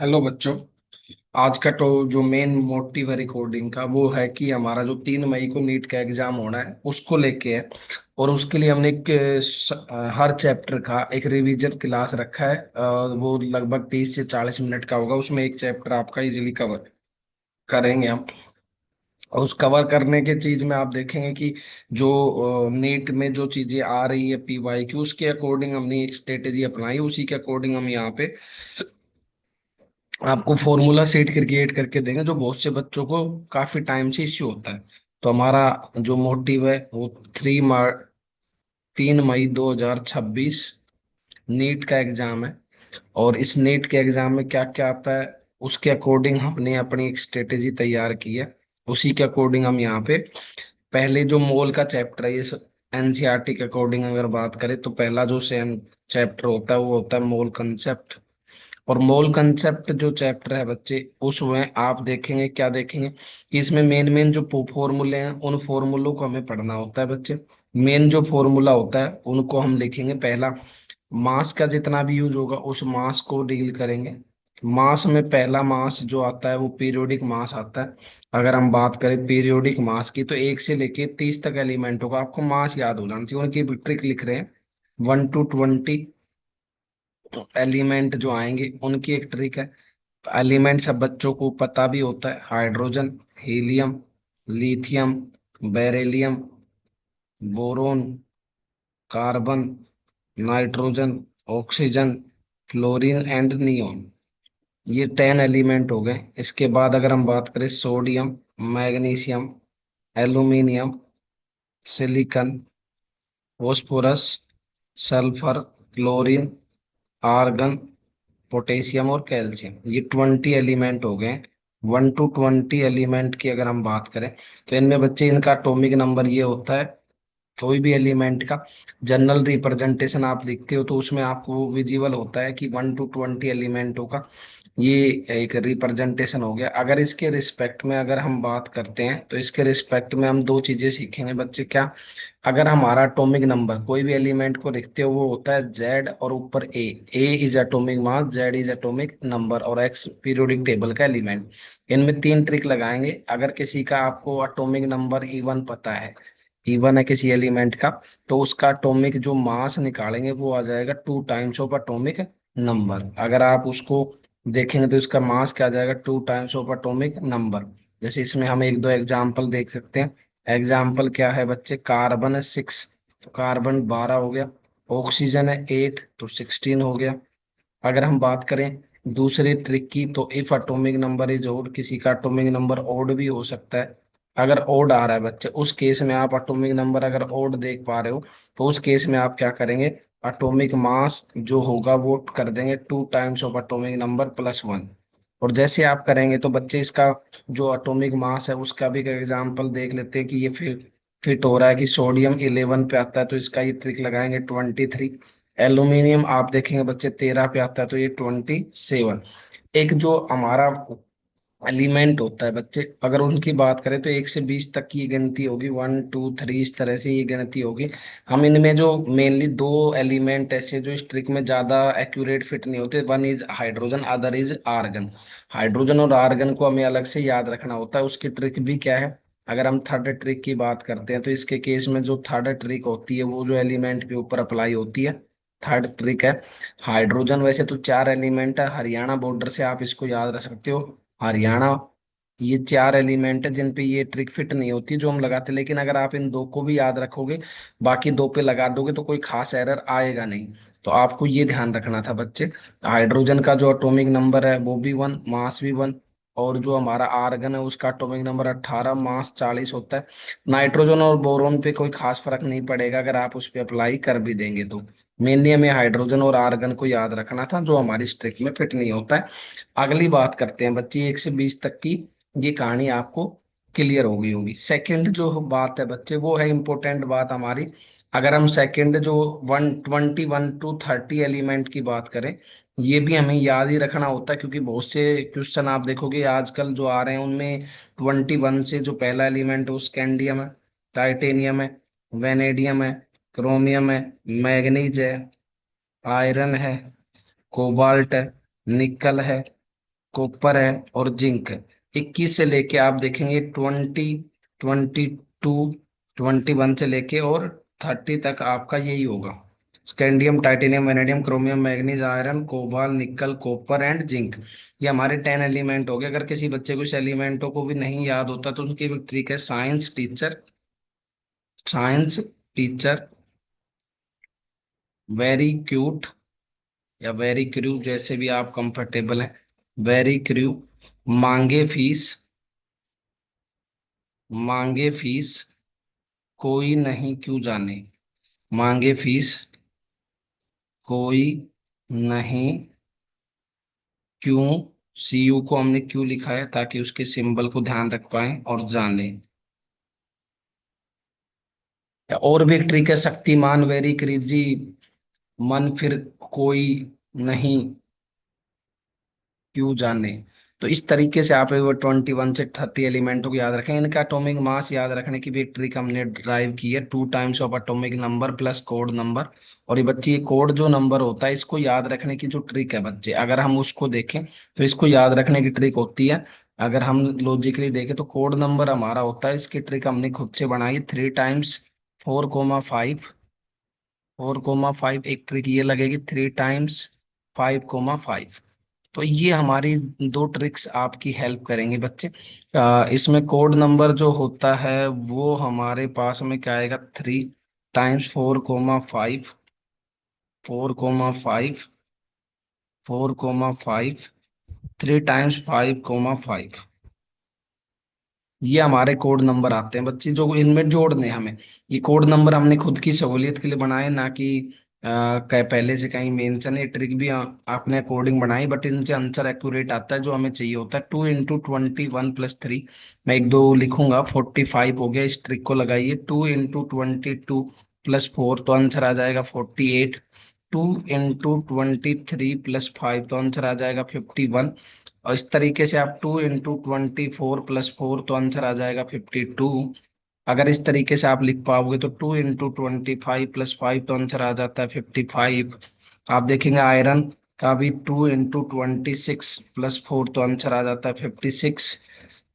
Hello बच्चों। आज का तो जो मेन मोटिव है रिकॉर्डिंग का वो है कि हमारा जो 3 मई को नीट का एग्जाम होना है उसको लेके है। और उसके लिए हमने हर चैप्टर का एक रिवीजन क्लास रखा है। वो लगभग 30 से 40 मिनट का होगा। उसमें एक चैप्टर आपका इजीली कवर करेंगे हम। और उस कवर करने के चीज में आप देखेंगे कि जो नीट में जो चीजें आ रही है पीवाई की उसके अकॉर्डिंग हमने एक स्ट्रेटेजी अपनाई, उसी के अकॉर्डिंग हम यहाँ पे आपको फॉर्मूला सेट क्रिएट करके देंगे जो बहुत से बच्चों को काफी टाइम से इश्यू होता है। तो हमारा जो मोटिव है वो 3 मई 2026 नीट का एग्जाम है। और इस नीट के एग्जाम में क्या क्या आता है उसके अकॉर्डिंग हमने अपनी एक स्ट्रेटेजी तैयार की है। उसी के अकॉर्डिंग हम यहाँ पे पहले जो मोल का चैप्टर है, ये एनसीईआरटी के अकॉर्डिंग अगर बात करें तो पहला जो सेम चैप्टर होता है वो होता है मोल कंसेप्ट। और मोल कंसेप्ट जो चैप्टर है बच्चे उसमें आप देखेंगे क्या देखेंगे कि इसमें मेन मेन जो फॉर्मूले हैं उन फॉर्मूलों को हमें पढ़ना होता है बच्चे। मेन जो फॉर्मूला होता है उनको हम लिखेंगे। पहला, मास का जितना भी यूज होगा उस मास को डील करेंगे। मास में पहला मास जो आता है वो पीरियोडिक मास आता है। अगर हम बात करें पीरियोडिक मास की तो 1 से लेके 30 तक एलिमेंट होगा, आपको मास याद हो जाना चाहिए। उनकी ट्रिक लिख रहे हैं। 1 to 20 एलिमेंट जो आएंगे उनकी एक ट्रिक है। एलिमेंट सब बच्चों को पता भी होता है, hydrogen, helium, lithium, beryllium, boron, carbon, nitrogen, oxygen, fluorine and neon. ये 10 एलिमेंट हो गए। इसके बाद अगर हम बात करें sodium, magnesium, aluminium, silicon, phosphorus, sulphur, chlorine, argon, potassium और कैल्शियम, ये 20 एलिमेंट हो गए। 1 to 20 एलिमेंट की अगर हम बात करें तो इनमें बच्चे इनका एटॉमिक नंबर ये होता है। कोई भी एलिमेंट का जनरल रिप्रेजेंटेशन आप लिखते हो तो उसमें आपको विजिबल होता है कि 1 to 20 एलिमेंटों का ये एक रिप्रेजेंटेशन हो गया। अगर इसके रिस्पेक्ट में अगर हम बात करते हैं तो इसके रिस्पेक्ट में हम दो चीजें सीखेंगे बच्चे। क्या, अगर हमारा एटॉमिक नंबर कोई भी एलिमेंट को लिखते हो वो होता है जेड और ऊपर A. A is atomic mass, Z is atomic number और एक्स पीरियोडिक टेबल का एलिमेंट। इनमें तीन ट्रिक लगाएंगे। अगर किसी का आपको एटॉमिक नंबर इवन पता है, इवन है किसी एलिमेंट का, तो उसका एटॉमिक जो मास निकालेंगे वो आ जाएगा 2 टाइम्स ऑफ एटॉमिक नंबर। अगर आप उसको देखेंगे तो इसका मास क्या आ जाएगा, 2 टाइम्स ऑफ एटॉमिक नंबर। जैसे इसमें हम एक दो एग्जाम्पल देख सकते हैं। एग्जाम्पल क्या है बच्चे, कार्बन है 6 तो कार्बन 12 हो गया। ऑक्सीजन है 8 तो 16 हो गया। अगर हम बात करें दूसरे ट्रिक की तो if atomic number is odd, किसी का एटॉमिक नंबर ओड भी हो सकता है। अगर ओड आ रहा है बच्चे उस केस में आप एटॉमिक नंबर अगर ओड देख पा रहे हो तो उस केस में आप क्या करेंगे, एटॉमिक मास जो होगा वो कर देंगे 2 टाइम्स ऑफ एटॉमिक नंबर +1। और जैसे आप करेंगे तो बच्चे इसका जो एटॉमिक मास है उसका भी एग्जांपल देख लेते हैं कि ये फिर फिट हो रहा है कि सोडियम 11 पे आता है तो इसका ये ट्रिक लगाएंगे 23। एल्यूमिनियम आप देखेंगे बच्चे 13 पे आता है तो ये 27। एक जो हमारा एलिमेंट होता है बच्चे अगर उनकी बात करें तो 1 से 20 तक की ये गिनती होगी, 1 2 3 इस तरह से ये गिनती होगी। हम इनमें जो मेनली दो एलिमेंट ऐसे जो इस ट्रिक में ज्यादा एक्यूरेट फिट नहीं होते, one is hydrogen, other is argon. Hydrogen और आर्गन को हमें अलग से याद रखना होता है। उसकी ट्रिक भी क्या है, अगर हम थर्ड ट्रिक की बात करते हैं तो इसके केस में जो थर्ड ट्रिक होती है वो जो एलिमेंट के ऊपर अप्लाई होती है, थर्ड ट्रिक है हाइड्रोजन। वैसे तो 4 एलिमेंट है, हरियाणा बॉर्डर से आप इसको याद रख सकते हो, हरियाणा। ये 4 एलिमेंट है जिन पे ये ट्रिक फिट नहीं होती जो हम लगाते, लेकिन अगर आप इन दो को भी याद रखोगे बाकी दो पे लगा दोगे तो कोई खास एरर आएगा नहीं। तो आपको ये ध्यान रखना था बच्चे। हाइड्रोजन का जो एटॉमिक नंबर है वो भी 1, मास भी 1। और जो हमारा आर्गन है उसका एटॉमिक नंबर 18, मास 40 होता है। नाइट्रोजन और बोरोन पे कोई खास फर्क नहीं पड़ेगा अगर आप उस पर अप्लाई कर भी देंगे तो। मेनली हमें हाइड्रोजन और आर्गन को याद रखना था जो हमारी स्ट्रिक में फिट नहीं होता है। अगली बात करते हैं बच्चे 1 से 20 तक की। ये कहानी आपको क्लियर हो गई होगी। सेकंड जो बात है बच्चे वो है इंपॉर्टेंट बात हमारी। अगर हम सेकंड जो 1 21 to 30 एलिमेंट की बात करें, ये भी हमें याद ही रखना होता है क्योंकि बहुत से क्वेश्चन आप देखोगे आजकल जो आ रहे हैं उनमें 21 से जो पहला एलिमेंट है वो स्कैंडियम है, टाइटेनियम है, वेनेडियम है, क्रोमियम है, मैग्नीज है, आयरन है, कोबाल्ट है, निकल है, कॉपर है और जिंक है। 21 से लेके आप देखेंगे 22, 21 से लेके और 30 तक आपका यही होगा। Scandium, titanium, vanadium, chromium, manganese, iron, cobalt, nickel, copper and zinc. ये हमारे 10 एलिमेंट हो गए। अगर किसी बच्चे को इस एलिमेंटों को भी नहीं याद होता तो उनकी भी ट्रिक है। साइंस टीचर वेरी क्यूट या वेरी क्रू, जैसे भी आप कंफर्टेबल हैं, वेरी क्रू, मांगे फीस, मांगे फीस, कोई नहीं क्यों जाने, मांगे फीस, कोई नहीं क्यों। सीयू को हमने क्यों लिखा है ताकि उसके सिंबल को ध्यान रख पाए और जाने। और भी एक ट्रिक है, शक्तिमान, वेरी क्रेजी, मन फिर कोई नहीं क्यों जाने। तो इस तरीके से आप 21 से 30 एलिमेंटों को याद रखें। इनका एटॉमिक मास याद रखने की भी एक ट्रिक हमने ड्राइव की है, 2 times of atomic number plus code number. और ये बच्चे, ये कोड जो नंबर होता है इसको याद रखने की जो ट्रिक है बच्चे, अगर हम उसको देखें तो इसको याद रखने की ट्रिक होती है। अगर हम लॉजिकली देखें तो कोड नंबर हमारा होता है, इसकी ट्रिक हमने खुद से बनाई, 3 टाइम्स 4, 5, 4, 5। एक ट्रिक ये लगेगी, 3 टाइम्स 5, 5। तो ये हमारी दो ट्रिक्स आपकी हेल्प करेंगे बच्चे। इसमें कोड नंबर जो होता है वो हमारे पास में क्या आएगा, 3 टाइम्स 4, 5, 4, 5, 4, 5, 3 टाइम्स 5, 5। ये हमारे कोड नंबर आते हैं बच्चे, जो इनमें जोड़ने हैं हमें। ये कोड नंबर हमने खुद की सहूलियत के लिए बनाए, ना कि पहले से कहीं मेंशन। है ट्रिक भी आपने अकॉर्डिंग बनाई, बट इनसे आंसर एक्यूरेट आता है जो हमें चाहिए होता है। 2 इंटू 21 प्लस 3, मैं एक दो लिखूंगा, 45 हो गया। इस ट्रिक को लगाइए, 2 इंटू 22 प्लस 4 तो आंसर आ जाएगा 48। 2 इंटू 23 प्लस 5 तो आंसर आ जाएगा 51। और इस तरीके से आप 2 इंटू 24 प्लस 4 तो आंसर आ जाएगा 52। अगर इस तरीके से आप लिख पाओगे तो 2 इंटू 25 प्लस 5 तो आंसर आ जाता है 55। आप देखेंगे आयरन का भी, 2 इंटू 26 प्लस 4 तो आंसर आ जाता है 56।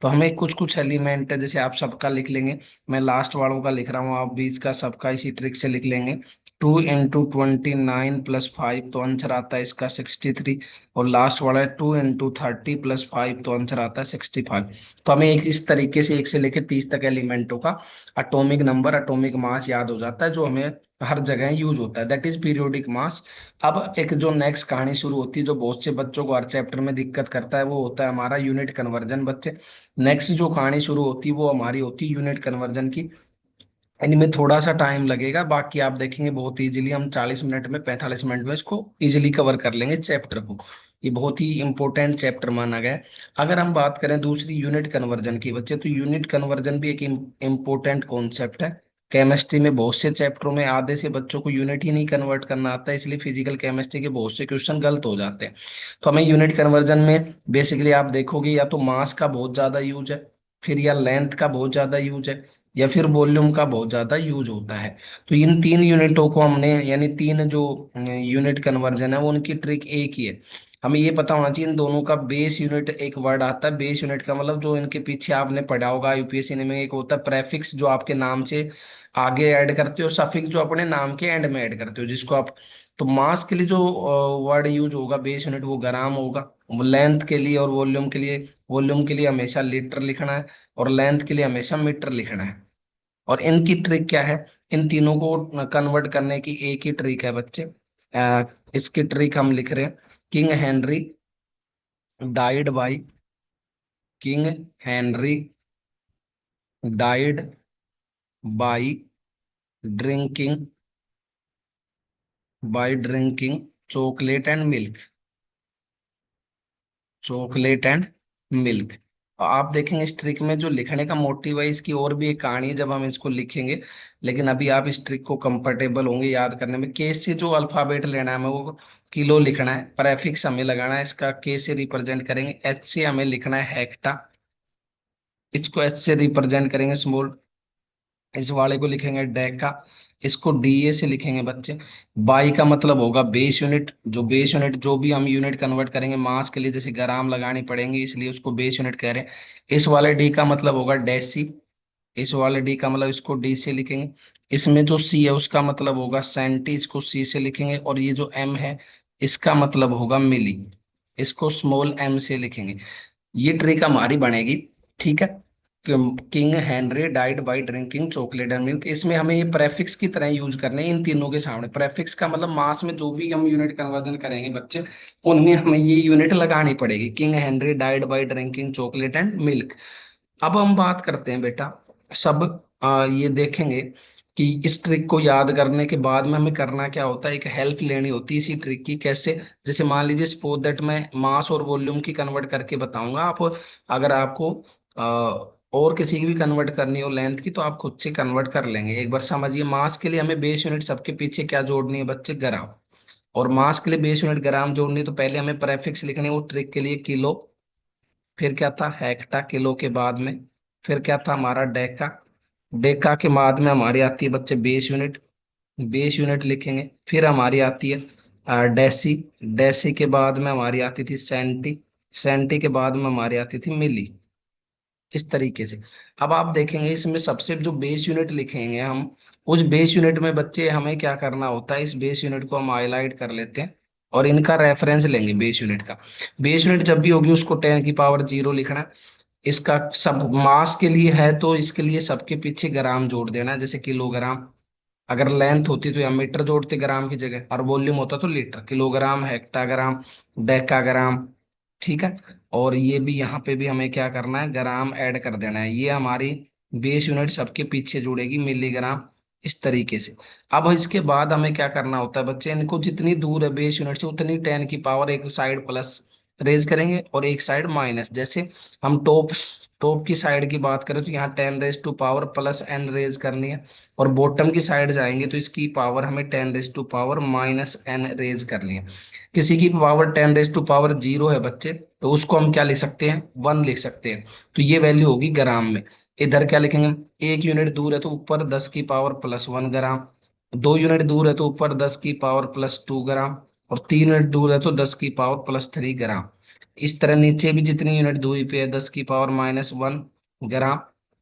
तो हमें कुछ कुछ एलिमेंट है, जैसे आप सबका लिख लेंगे, मैं लास्ट वालों का लिख रहा हूँ, आप बीच का सबका इसी ट्रिक से लिख लेंगे। 2 इंटू 29 प्लस 5 तो आंसर आता है इसका 63। और लास्ट वाला है 2 इंटू 30 प्लस 5 तो आंसर आता है 65। तो हमें एक इस तरीके से 1 से लेकर 30 तक एलिमेंटों का एटॉमिक नंबर, एटॉमिक मास याद हो जाता है, जो हमें हर जगह यूज होता है, दैट इज पीरियोडिक मास। अब एक जो नेक्स्ट कहानी शुरू होती है, जो बहुत से बच्चों को हर चैप्टर में दिक्कत करता है, वो होता है हमारा यूनिट कन्वर्जन बच्चे। नेक्स्ट जो कहानी शुरू होती है वो हमारी होती है यूनिट कन्वर्जन की। इनमें थोड़ा सा टाइम लगेगा, बाकी आप देखेंगे बहुत इजीली हम 40 मिनट में, 45 मिनट में इसको इजीली कवर कर लेंगे चैप्टर को। ये बहुत ही इंपॉर्टेंट चैप्टर माना गया है। अगर हम बात करें दूसरी यूनिट कन्वर्जन की बच्चे, तो यूनिट कन्वर्जन भी एक इम्पोर्टेंट कॉन्सेप्ट है। केमिस्ट्री में बहुत से चैप्टरों में आधे से बच्चों को यूनिट ही नहीं कन्वर्ट करना आता है, इसलिए फिजिकल केमिस्ट्री के बहुत से क्वेश्चन गलत हो जाते हैं। तो हमें यूनिट कन्वर्जन में बेसिकली आप देखोगे, या तो मास का बहुत ज्यादा यूज है, फिर या लेंथ का बहुत ज्यादा यूज है, या फिर वॉल्यूम का बहुत ज्यादा यूज होता है। तो इन तीन यूनिटों को हमने, यानी तीन जो यूनिट कन्वर्जन है वो, उनकी ट्रिक एक ही है। हमें ये पता होना चाहिए इन दोनों का बेस यूनिट, एक वर्ड आता है बेस यूनिट का मतलब, जो इनके पीछे आपने पढ़ा होगा यूपीएससी में, एक होता है प्रेफिक्स जो आपके नाम से आगे ऐड करते हो, सफिक्स जो अपने नाम के एंड में ऐड करते हो, जिसको आप। तो मास के लिए जो वर्ड यूज होगा बेस यूनिट, वो ग्राम होगा। लेंथ के लिए और वॉल्यूम के लिए, वॉल्यूम के लिए हमेशा लीटर लिखना है, और लेंथ के लिए हमेशा मीटर लिखना है। और इनकी ट्रिक क्या है, इन तीनों को कन्वर्ट करने की एक ही ट्रिक है बच्चे। इसकी ट्रिक हम लिख रहे हैं, king Henry died by, king Henry died by drinking, by drinking chocolate and milk, chocolate and milk. आप देखेंगे इस ट्रिक में जो लिखने का मोटिव है, इसकी और भी एक कहानी है जब हम इसको लिखेंगे। लेकिन अभी आप इस ट्रिक को कंफर्टेबल होंगे याद करने में। के से जो अल्फाबेट लेना है हमें, वो किलो लिखना है, प्रेफिक्स हमें लगाना है इसका, के से रिप्रेजेंट करेंगे, एच से हमें लिखना है हेक्टा, इसको एच से रिप्रेजेंट करेंगे स्मॉल, इस वाले को लिखेंगे डेका, इसको डीए से लिखेंगे बच्चे। बाई का मतलब होगा बेस यूनिट, जो बेस यूनिट जो भी हम यूनिट कन्वर्ट करेंगे मास के लिए, जैसे ग्राम लगानी पड़ेंगे इसलिए उसको बेस यूनिट कह रहे हैं। इस वाले डी का मतलब होगा डेसी, इस वाले डी का मतलब इसको डी से लिखेंगे। इसमें जो सी है उसका मतलब होगा सेंटी, इसको सी से लिखेंगे। और ये जो एम है इसका मतलब होगा मिली, इसको स्मॉल एम से लिखेंगे। ये ट्रिक हमारी बनेगी, ठीक है। King Henry died by drinking chocolate and milk, इसमें हमें ये प्रेफिक्स की तरह यूज करने हैं इन तीनों के सामने। प्रेफिक्स का मतलब मास में जो भी हम यूनिट कन्वर्जन करेंगे बच्चे, उनमें हमें ये यूनिट लगानी पड़ेगी। King Henry died by drinking chocolate and milk. अब हम बात करते हैं बेटा, सब ये देखेंगे कि इस ट्रिक को याद करने के बाद में हमें करना क्या होता है, एक हेल्प लेनी होती है इसी ट्रिक की। कैसे? जैसे मान लीजिए सपोज दैट मैं मास और वॉल्यूम की कन्वर्ट करके बताऊंगा। आप अगर आपको और किसी की भी कन्वर्ट करनी हो लेंथ की, तो आप खुद से कन्वर्ट कर लेंगे। एक बार समझिए, मास के लिए हमें बेस यूनिट सबके पीछे क्या जोड़नी है बच्चे, ग्राम। और मास के लिए बेस यूनिट ग्राम जोड़नी है, तो पहले हमें प्रेफिक्स लिखने हैं। उस ट्रिक के लिए किलो, फिर क्या था हेक्टा, किलो के बाद में फिर क्या था हमारा डेका, डेका के बाद में हमारी आती है बच्चे बेस यूनिट, बेस यूनिट लिखेंगे। फिर हमारी आती है डेसी, डेसी के बाद में हमारी आती थी सेंटी, सेंटी के बाद में हमारी आती थी मिली। इस तरीके से अब आप देखेंगे इसमें सबसे जो बेस यूनिट लिखेंगे हम, उस बेस यूनिट में बच्चे हमें क्या करना होता है, इस बेस यूनिट को हम हाईलाइट कर लेते हैं और इनका रेफरेंस लेंगे बेस यूनिट का। बेस यूनिट जब भी होगी उसको 10 की पावर 0 लिखना है। इसका सब मास के लिए है तो इसके लिए सबके पीछे ग्राम जोड़ देना है, जैसे किलोग्राम। अगर लेंथ होती तो या मीटर जोड़ते ग्राम की जगह, और वॉल्यूम होता तो लीटर, किलोग्राम, हेक्टाग्राम, डेकाग्राम, ठीक है। और ये भी यहाँ पे भी हमें क्या करना है, ग्राम ऐड कर देना है। ये हमारी बेस यूनिट सबके पीछे जुड़ेगी, मिलीग्राम। इस तरीके से अब इसके बाद हमें क्या करना होता है बच्चे, इनको जितनी दूर है बेस यूनिट से उतनी 10 की पावर एक साइड प्लस रेज करेंगे और एक साइड माइनस। जैसे हम टॉप टॉप की साइड की बात करें तो यहाँ 10 raise to power plus n raise करनी है। और बॉटम की साइड जाएंगे तो इसकी पावर हमें 10 raise to power minus n raise करनी है। किसी की पावर 10 रेज टू पावर 0 है बच्चे, तो उसको हम क्या लिख सकते हैं, 1 लिख सकते हैं। तो ये वैल्यू होगी ग्राम में। इधर क्या लिखेंगे, 1 यूनिट दूर है तो ऊपर 10 की पावर+1 ग्राम, 2 यूनिट दूर है तो ऊपर 10 की पावर+2 ग्राम, और 3 यूनिट दूर है तो 10 की पावर+3 ग्राम। इस तरह नीचे भी जितनी यूनिट दूरी पे है, 10 की पावर-1 ग्राम,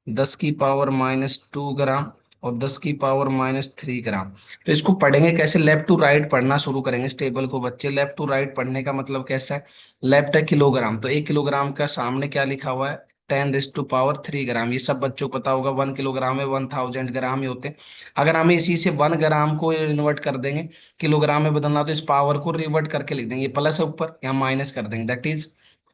10 की पावर-2 ग्राम, और 10 की पावर-3 ग्राम। तो इसको पढ़ेंगे कैसे, लेफ्ट टू राइट पढ़ना शुरू करेंगे इस टेबल को बच्चे। लेफ्ट टू राइट पढ़ने का मतलब कैसा है, लेफ्ट है किलोग्राम, तो 1 किलोग्राम का सामने क्या लिखा हुआ है, 10 रेज टू पावर 3 ग्राम। ये सब बच्चों को पता होगा, 1 किलोग्राम में 1000 ग्राम ही होते हैं। अगर हमें इसी से 1 ग्राम को इन्वर्ट कर देंगे, किलोग्राम में बदलना, तो इस पावर को रिवर्ट करके लिख देंगे, ये प्लस है ऊपर, यहाँ माइनस कर देंगे, that is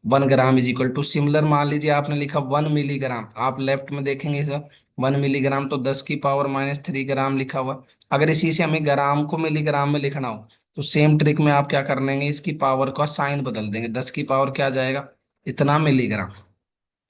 1 gram is equal to. Similar मान लीजिए आपने लिखा 1 मिलीग्राम, आप लेफ्ट में देखेंगे सर 1 मिलीग्राम, तो 10 की पावर-3 ग्राम लिखा हुआ। अगर इसी से हमें ग्राम को मिलीग्राम में लिखना हो, तो सेम ट्रिक में आप क्या कर लेंगे, इसकी पावर का साइन बदल देंगे, 10 की पावर क्या आ जाएगा, इतना मिलीग्राम।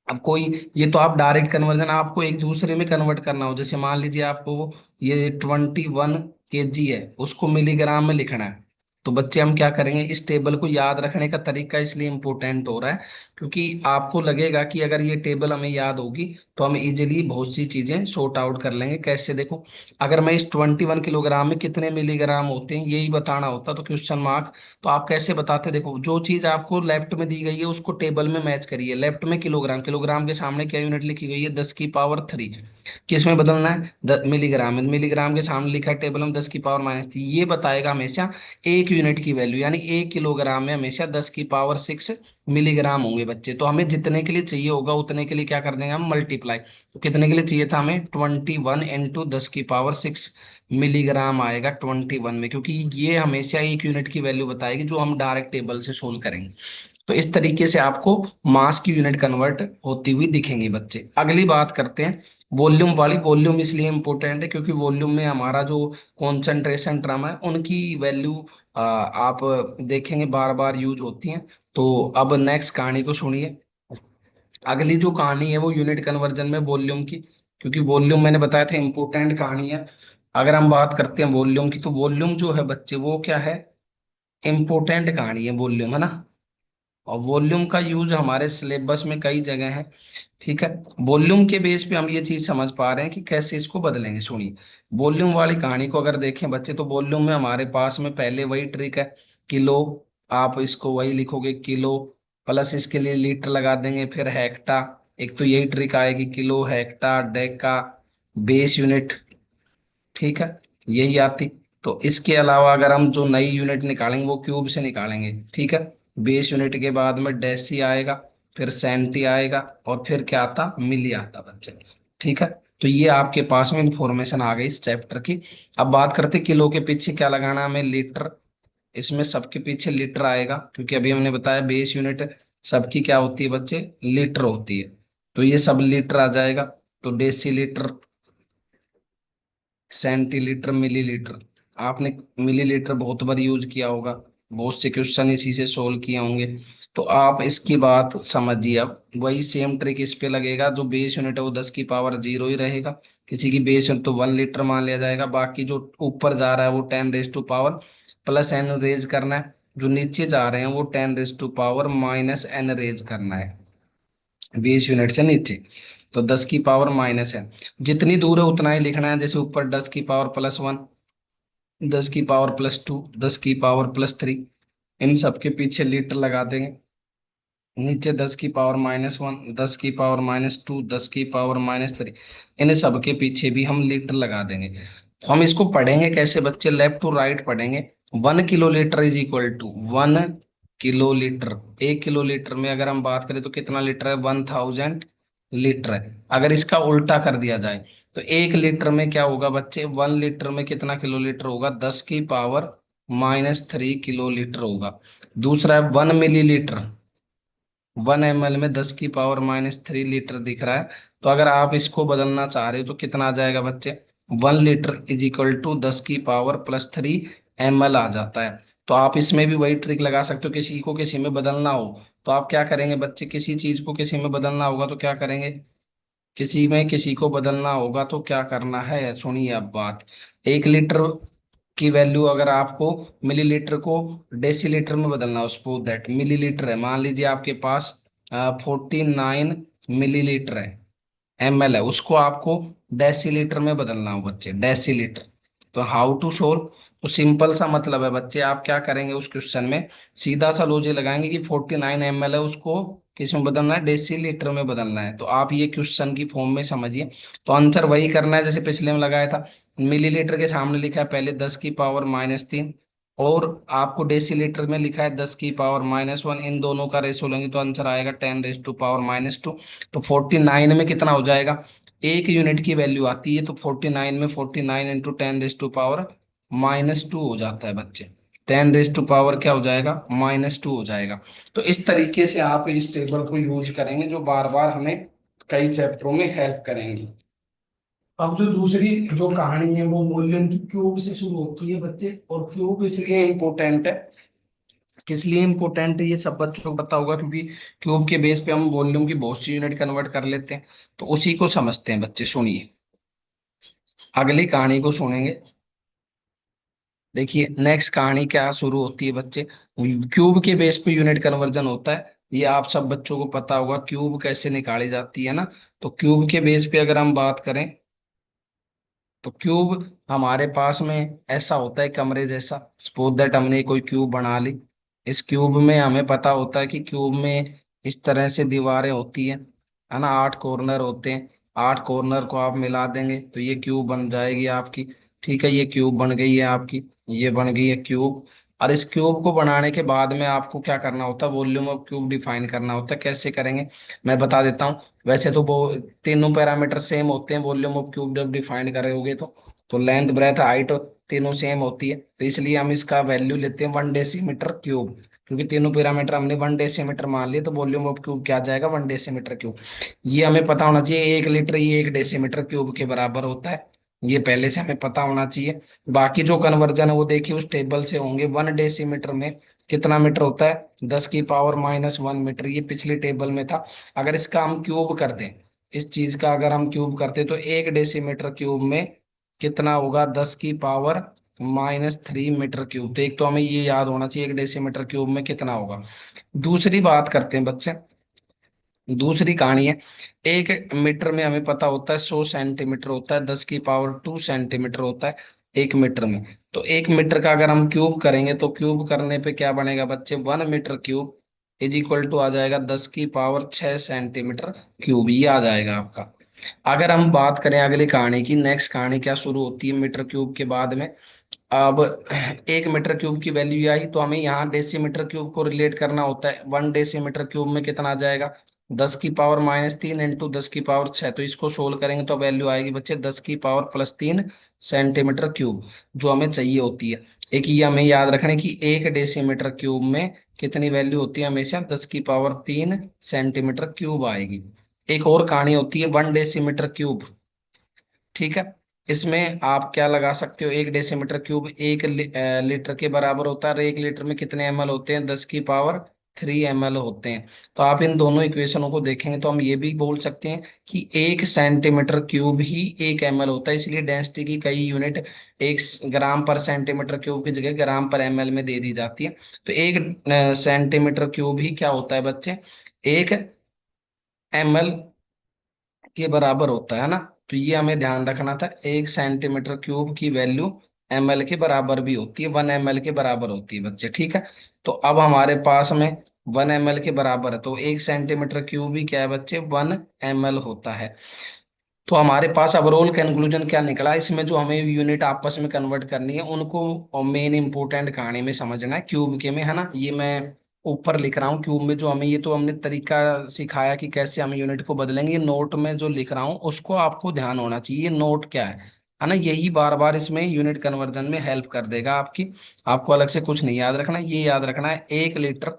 अब कोई, ये तो आप डायरेक्ट कन्वर्जन, आपको एक दूसरे में कन्वर्ट करना हो, जैसे मान लीजिए आपको ये 21 kg है, उसको मिलीग्राम में लिखना है। तो बच्चे हम क्या करेंगे, इस टेबल को याद रखने का तरीका इसलिए इम्पोर्टेंट हो रहा है, क्योंकि आपको लगेगा कि अगर ये टेबल हमें याद होगी तो हम इजीली बहुत सी चीजें सॉर्ट आउट कर लेंगे। कैसे, देखो, अगर मैं इस 21 किलोग्राम में कितने मिलीग्राम होते हैं यही बताना होता तो क्वेश्चन मार्क, तो आप कैसे बताते, देखो जो चीज आपको लेफ्ट में दी गई है उसको टेबल में मैच करिए। लेफ्ट में किलोग्राम, किलोग्राम के सामने क्या यूनिट लिखी गई है, 10 की पावर 3। किस में बदलना है, मिलीग्राम में, मिलीग्राम के सामने लिखा है टेबल में 10 की पावर-3। ये बताएगा हमेशा एक यूनिट की वैल्यू, यानी 1 किलोग्राम में हमेशा 10 की पावर 6 मिलीग्राम होंगे बच्चे। तो हमें जितने के लिए चाहिए होगा उतने के लिए क्या कर देंगे हम, मल्टीप्लाई। तो कितने के लिए चाहिए था हमें, 21 × 10 की पावर 6 मिलीग्राम आएगा 21 में, क्योंकि ये हमेशा एक यूनिट की वैल्यू बताएगी जो हम डायरेक्ट टेबल से सोल्व करेंगे। तो इस तरीके से आपको मास की यूनिट कन्वर्ट होती हुई दिखेंगी बच्चे। अगली बात करते हैं वॉल्यूम वाली। वॉल्यूम इसलिए इंपॉर्टेंट है क्योंकि वॉल्यूम में हमारा जो कॉन्सेंट्रेशन टर्म है उनकी वैल्यू आप देखेंगे बार बार यूज होती हैं। तो अब नेक्स्ट कहानी को सुनिए। अगली जो कहानी है वो यूनिट कन्वर्जन में वॉल्यूम की, क्योंकि वॉल्यूम मैंने बताया था इंपॉर्टेंट कहानी है। अगर हम बात करते हैं वॉल्यूम की, तो वॉल्यूम जो है बच्चे वो क्या है, इंपॉर्टेंट कहानी है वॉल्यूम, है ना। और वॉल्यूम का यूज हमारे सिलेबस में कई जगह है। ठीक है। वॉल्यूम के बेस पे हम ये चीज समझ पा रहे हैं कि कैसे इसको बदलेंगे। सुनिए, वॉल्यूम वाली कहानी को अगर देखें बच्चे, तो वॉल्यूम में हमारे पास में पहले वही ट्रिक है, किलो। आप इसको वही लिखोगे, किलो, प्लस इसके लिए लीटर लगा देंगे, फिर हेक्टा। एक तो यही ट्रिक आएगी, kilo, hecto, Deka, base unit. ठीक है, यही आती। तो इसके अलावा अगर हम जो नई यूनिट निकालेंगे वो क्यूब से निकालेंगे। ठीक है। बेस यूनिट के बाद में डेसी आएगा, फिर सेंटी आएगा, और फिर क्या आता, मिली आता बच्चे। ठीक है। तो ये आपके पास में इंफॉर्मेशन आ गई इस चैप्टर की। अब बात करते किलो के पीछे क्या लगाना है हमें, लीटर। इसमें सबके पीछे लीटर आएगा, क्योंकि अभी हमने बताया बेस यूनिट सबकी क्या होती है बच्चे, लीटर होती है। तो ये सब लीटर आ जाएगा। तो डेसी लीटर, सेंटीलीटर, मिलीलीटर। आपने मिलीलीटर बहुत बार यूज किया होगा, बहुत से क्वेश्चन इसी से सोल्व किए होंगे। तो आप इसकी बात समझिए। अब वही सेम ट्रिक इस पे लगेगा, जो बेस यूनिट है वो 10 की पावर 0 ही रहेगा। किसी की बेस यूनिट तो 1 लीटर मान लिया जाएगा, बाकी जो ऊपर जा रहा है वो 10 raise to power plus N raise करना है, जो नीचे जा रहे हैं वो 10 raise to power minus N raise करना है, बेस यूनिट से नीचे। तो 10 की पावर माइनस है, जितनी दूर है उतना ही लिखना है। जैसे ऊपर 10 की पावर +1, 10 की पावर +2, 10 की पावर +3, इन सबके पीछे लीटर लगा देंगे। नीचे 10 की पावर -1, 10 की पावर -2, 10 की पावर -3, इन सब के पीछे भी हम लीटर लगा देंगे। तो हम इसको पढ़ेंगे कैसे बच्चे, लेफ्ट टू राइट पढ़ेंगे। 1 kilolitre is equal to 1 kilolitre. 1 kilolitre में अगर हम बात करें तो कितना लीटर है, 1000 लीटर है। अगर इसका उल्टा कर दिया जाए तो 1 लीटर में क्या होगा बच्चे, 1 लीटर में कितना किलोलीटर होगा, 10 की पावर -3 किलोलीटर होगा। दूसरा है 1 मिलीलीटर। 1 ml में 10 की पावर -3 लीटर दिख रहा है। तो अगर आप इसको बदलना चाह रहे हो तो कितना आ जाएगा बच्चे, 1 लीटर इज इक्वल टू 10 की पावर +3 ml आ जाता है। तो आप इसमें भी वही ट्रिक लगा सकते हो, किसी को किसी में बदलना हो तो आप क्या करेंगे बच्चे, किसी चीज को किसी में बदलना होगा तो क्या करेंगे, किसी में किसी को बदलना होगा तो क्या करना है, सुनिए अब बात। 1 लीटर की वैल्यू अगर आपको मिलीलीटर को डेसीलीटर में बदलना हो, सपोज दैट मिलीलीटर है, मान लीजिए आपके पास 49 मिलीलीटर है, ml है, उसको आपको डेसीलीटर में बदलना हो बच्चे, डेसीलीटर। तो हाउ टू सोल्व, तो सिंपल सा मतलब है बच्चे, आप क्या करेंगे उस क्वेश्चन में, सीधा सा लॉजिक लगाएंगे कि 49 ml है, उसको किस में बदलना है, डेसीलीटर में बदलना है। तो आप ये क्वेश्चन की फॉर्म में समझिए। तो आंसर वही करना है जैसे पिछले में लगाया था। मिलीलीटर के सामने लिखा है पहले 10 की पावर -3, और आपको डेसीलीटर में लिखा है 10 की पावर -1, इन दोनों का रेशो लेंगे तो आंसर आएगा 10 रेज टू पावर -2। तो 49 में कितना हो जाएगा, एक यूनिट की वैल्यू आती है, तो 49 में 49 × 10 रेज टू पावर -2 हो जाता है बच्चे। 10 रेज टू पावर क्या हो जाएगा, -2 हो जाएगा। तो इस तरीके से आप इस टेबल को यूज करेंगे, जो बार बार हमें कई चैप्टरों में हेल्प करेंगी। अब जो दूसरी जो कहानी है वो वॉल्यूम की क्यूब से शुरू होती है बच्चे, और क्यूब इसलिए इम्पोर्टेंट है, किस लिए इम्पोर्टेंट है ये सब बच्चों को पता होगा, क्योंकि क्यूब के बेस पे हम वॉल्यूम की बहुत सी यूनिट कन्वर्ट कर लेते हैं। तो उसी को समझते हैं बच्चे, सुनिए, अगली कहानी को सुनेंगे। देखिए नेक्स्ट कहानी क्या शुरू होती है बच्चे, क्यूब के बेस पे यूनिट कन्वर्जन होता है। ये आप सब बच्चों को पता होगा, क्यूब कैसे निकाली जाती है ना। तो क्यूब के बेस पे अगर हम बात करें, तो क्यूब हमारे पास में ऐसा होता है कमरे जैसा। सपोज दैट हमने कोई क्यूब बना ली, इस क्यूब में हमें पता होता है कि क्यूब में इस तरह से दीवारें होती हैं, है ना, 8 कॉर्नर होते हैं। 8 कॉर्नर को आप मिला देंगे तो ये क्यूब बन जाएगी आपकी। ठीक है, ये क्यूब बन गई है आपकी, ये बन गई है क्यूब। और इस क्यूब को बनाने के बाद में आपको क्या करना होता है, वॉल्यूम ऑफ क्यूब डिफाइन करना होता है। कैसे करेंगे मैं बता देता हूँ। वैसे तो वो तीनों पैरामीटर सेम होते हैं वॉल्यूम ऑफ क्यूब जब डिफाइन कर रहे होगे तो लेंथ, ब्रेथ, हाइट तीनों सेम होती है। तो इसलिए हम इसका वैल्यू लेते हैं 1 डेसीमीटर क्यूब, क्योंकि तीनों पैरामीटर हमने 1 डेसीमीटर मान लिए, तो वॉल्यूम ऑफ क्यूब क्या आ जाएगा, 1 डेसीमीटर क्यूब। ये हमें पता होना चाहिए, 1 लीटर ये 1 डेसीमीटर क्यूब के बराबर होता है। ये पहले से हमें पता होना चाहिए। बाकी जो कन्वर्जन है वो देखिए उस टेबल से होंगे। 1 डेसीमीटर में कितना मीटर होता है, 10 की पावर -1 मीटर, ये पिछली टेबल में था। अगर इसका हम क्यूब कर दें, इस चीज का अगर हम क्यूब करते तो 1 डेसीमीटर क्यूब में कितना होगा, 10 की पावर -3 मीटर क्यूब। तो एक तो हमें ये याद होना चाहिए, 1 डेसीमीटर क्यूब में कितना होगा। दूसरी बात करते हैं बच्चे, दूसरी कहानी है। 1 मीटर में हमें पता होता है 100 सेंटीमीटर होता है, 10 की पावर 2 सेंटीमीटर होता है 1 मीटर में। तो 1 मीटर का अगर हम क्यूब करेंगे तो क्यूब करने पे क्या बनेगा बच्चे, 1 metre cube is equal to आ जाएगा 10 की पावर 6 सेंटीमीटर क्यूब, ये आ जाएगा आपका। अगर हम बात करें अगली कहानी की, नेक्स्ट कहानी क्या शुरू होती है मीटर क्यूब के बाद में। अब 1 मीटर क्यूब की वैल्यू आई तो हमें यहाँ डेसीमीटर क्यूब को रिलेट करना होता है। 1 डेसीमीटर क्यूब में कितना आ जाएगा, 10 की पावर -3 इंटू 10 की पावर 6। तो इसको सोल्व करेंगे तो वैल्यू आएगी बच्चे 10 की पावर +3 सेंटीमीटर क्यूब, जो हमें चाहिए होती है। एक ये हमें याद रखना है कि 1 डेसीमीटर क्यूब में कितनी वैल्यू होती है, हमेशा 10 की पावर 3 सेंटीमीटर क्यूब आएगी। एक और कहानी होती है 1 डेसीमीटर क्यूब। ठीक है, इसमें आप क्या लगा सकते हो, 1 डेसीमीटर क्यूब लीटर के बराबर होता है, और 1 लीटर में कितने एमएल होते हैं, 10 की पावर 3 एमएल होते हैं। तो आप इन दोनों इक्वेशनों को देखेंगे तो हम ये भी बोल सकते हैं कि 1 सेंटीमीटर क्यूब ही 1 एमएल होता है। इसलिए डेंसिटी की कई यूनिट 1 ग्राम पर सेंटीमीटर क्यूब की जगह ग्राम पर एमएल में दे दी जाती है। तो 1 सेंटीमीटर क्यूब ही क्या होता है बच्चे, 1 एमएल के बराबर होता है ना। तो ये हमें ध्यान रखना था, 1 सेंटीमीटर क्यूब की वैल्यू एमएल के बराबर भी होती है, 1 एमएल के बराबर होती है बच्चे। ठीक है, तो अब हमारे पास में 1 एमएल के बराबर है, तो 1 सेंटीमीटर क्यूब ही क्या है बच्चे, 1 एमएल होता है। तो हमारे पास ओवरऑल कंक्लूजन क्या निकला, इसमें जो हमें यूनिट आपस में कन्वर्ट करनी है उनको मेन इंपोर्टेंट कहानी में समझना है, क्यूब के में, है ना। ये मैं ऊपर लिख रहा हूँ क्यूब में, जो हमें ये तो हमने तरीका सिखाया कि कैसे हम यूनिट को बदलेंगे। ये नोट में जो लिख रहा हूँ उसको आपको ध्यान होना चाहिए, ये नोट क्या है ना। यही बार बार इसमें यूनिट कन्वर्जन में हेल्प कर देगा आपकी। आपको अलग से कुछ नहीं याद रखना, ये याद रखना है 1 लीटर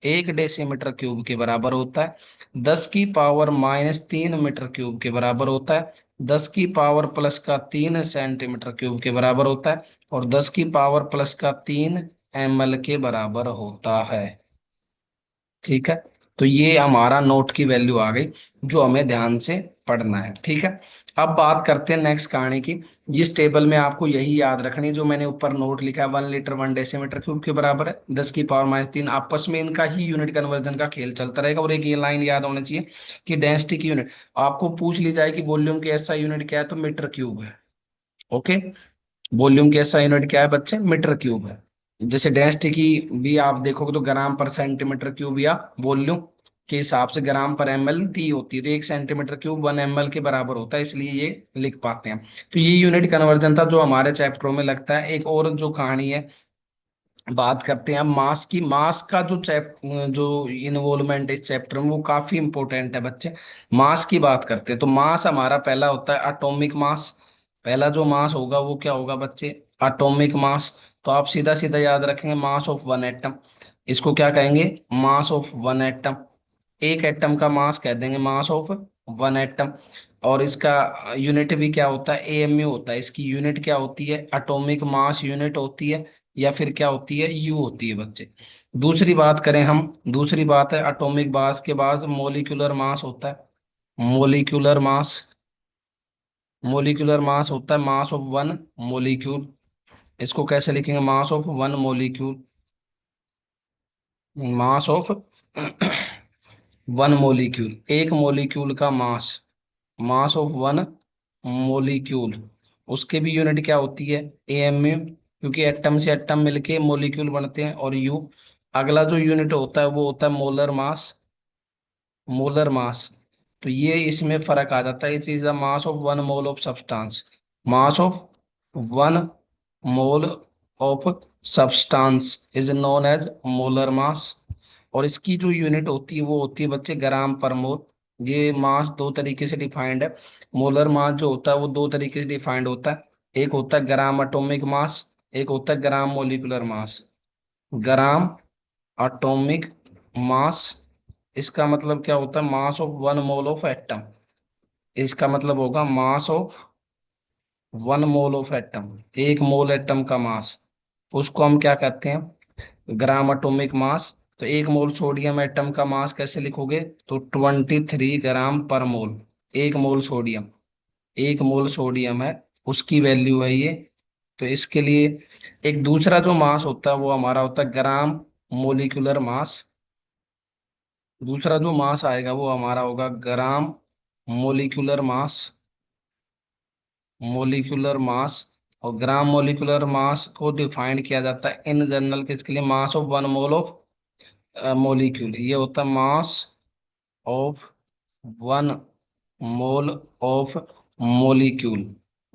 1 डेसीमीटर क्यूब के बराबर होता है, 10 की पावर -3 मीटर क्यूब के बराबर होता है, 10 की पावर +3 सेंटीमीटर क्यूब के बराबर होता है, और 10 की पावर +3 एमएल के बराबर होता है। ठीक है, तो ये हमारा नोट की वैल्यू आ गई, जो हमें ध्यान से पढ़ना है। ठीक है, अब बात करते हैं नेक्स्ट कहानी की। जिस टेबल में आपको यही याद रखनी है जो मैंने ऊपर नोट लिखा है, 1 लीटर 1 डेसीमीटर क्यूब के बराबर है, 10 की पावर -3, आपस में इनका ही यूनिट कन्वर्जन का खेल चलता रहेगा। और एक ये लाइन याद होनी चाहिए कि डेंसिटी की यूनिट आपको पूछ ली जाए कि वॉल्यूम की ऐसा यूनिट क्या है, तो मीटर क्यूब है। ओके, वॉल्यूम की ऐसा यूनिट क्या है बच्चे, मीटर क्यूब है। जैसे डेंसिटी की भी आप देखोगे तो ग्राम पर सेंटीमीटर क्यूब या वॉल्यूम के हिसाब से ग्राम पर एमएल दी होती है। तो 1 सेंटीमीटर क्यूब 1 एमएल के बराबर होता है, इसलिए ये लिख पाते हैं। तो ये यूनिट कन्वर्जन था जो हमारे चैप्टरों में लगता है। एक और जो कहानी है, बात करते हैं मास की। मास का जो इन्वॉल्वमेंट इस चैप्टर में वो काफी इंपॉर्टेंट है बच्चे। मास की बात करते हैं तो मास हमारा पहला होता है एटॉमिक मास। पहला जो मास होगा वो क्या होगा बच्चे, एटॉमिक मास। तो आप सीधा सीधा याद रखेंगे मास ऑफ वन एटम, इसको क्या कहेंगे, मास ऑफ वन एटम। एक एटम का मास कह देंगे मास ऑफ वन एटम। और इसका यूनिट भी क्या होता है, एएमयू होता है। इसकी यूनिट क्या होती है, एटॉमिक मास यूनिट होती है, या फिर क्या होती है, यू होती है बच्चे। दूसरी बात करें हम, दूसरी बात है एटॉमिक मास के बाद मोलिकुलर मास होता है। मोलिकुलर मास, मोलिकुलर मास होता है मास ऑफ वन मोलिक्यूल। इसको कैसे लिखेंगे, मास of one molecule, mass of one molecule, एक मोलिक्यूल का मास, मास ऑफ वन मोलिक्यूल। उसके भी यूनिट क्या होती है, एएमयू, क्योंकि एटम से एटम मिलके मोलिक्यूल बनते हैं। और यू, अगला जो यूनिट होता है वो होता है मोलर मास, मोलर मास। तो ये इसमें फर्क आ जाता है, it is the mass of one mole of substance, mass of one mole of substance is known as molar mass. और इसकी जो यूनिट होती है वो होती है बच्चे ग्राम पर मोल। ये मास दो तरीके से डिफाइंड है। मोलर मास जो होता है वो दो तरीके से डिफाइंड होता है, एक होता है ग्राम एटॉमिक मास, एक होता है ग्राम molecular mass. Gram atomic mass, इसका मतलब क्या होता है, mass of one mole of atom. इसका मतलब होगा मास of one mole of atom, एक मोल एटम का मास, उसको हम क्या कहते हैं, ग्राम एटॉमिक मास। तो एक मोल सोडियम एटम का मास कैसे लिखोगे, तो 23 ग्राम पर मोल। एक मोल सोडियम, एक मोल सोडियम है, उसकी वैल्यू है ये तो इसके लिए एक दूसरा जो मास होता है वो हमारा होता है ग्राम मोलिकुलर मास। दूसरा जो मास आएगा वो हमारा होगा ग्राम मोलिकुलर मास। Molecular mass. और ग्राम मोलिकुलर मास को डिफाइन किया जाता है इन जनरल किसके लिए, mass of one mole of molecule. ये होता है mass of one mole of molecule.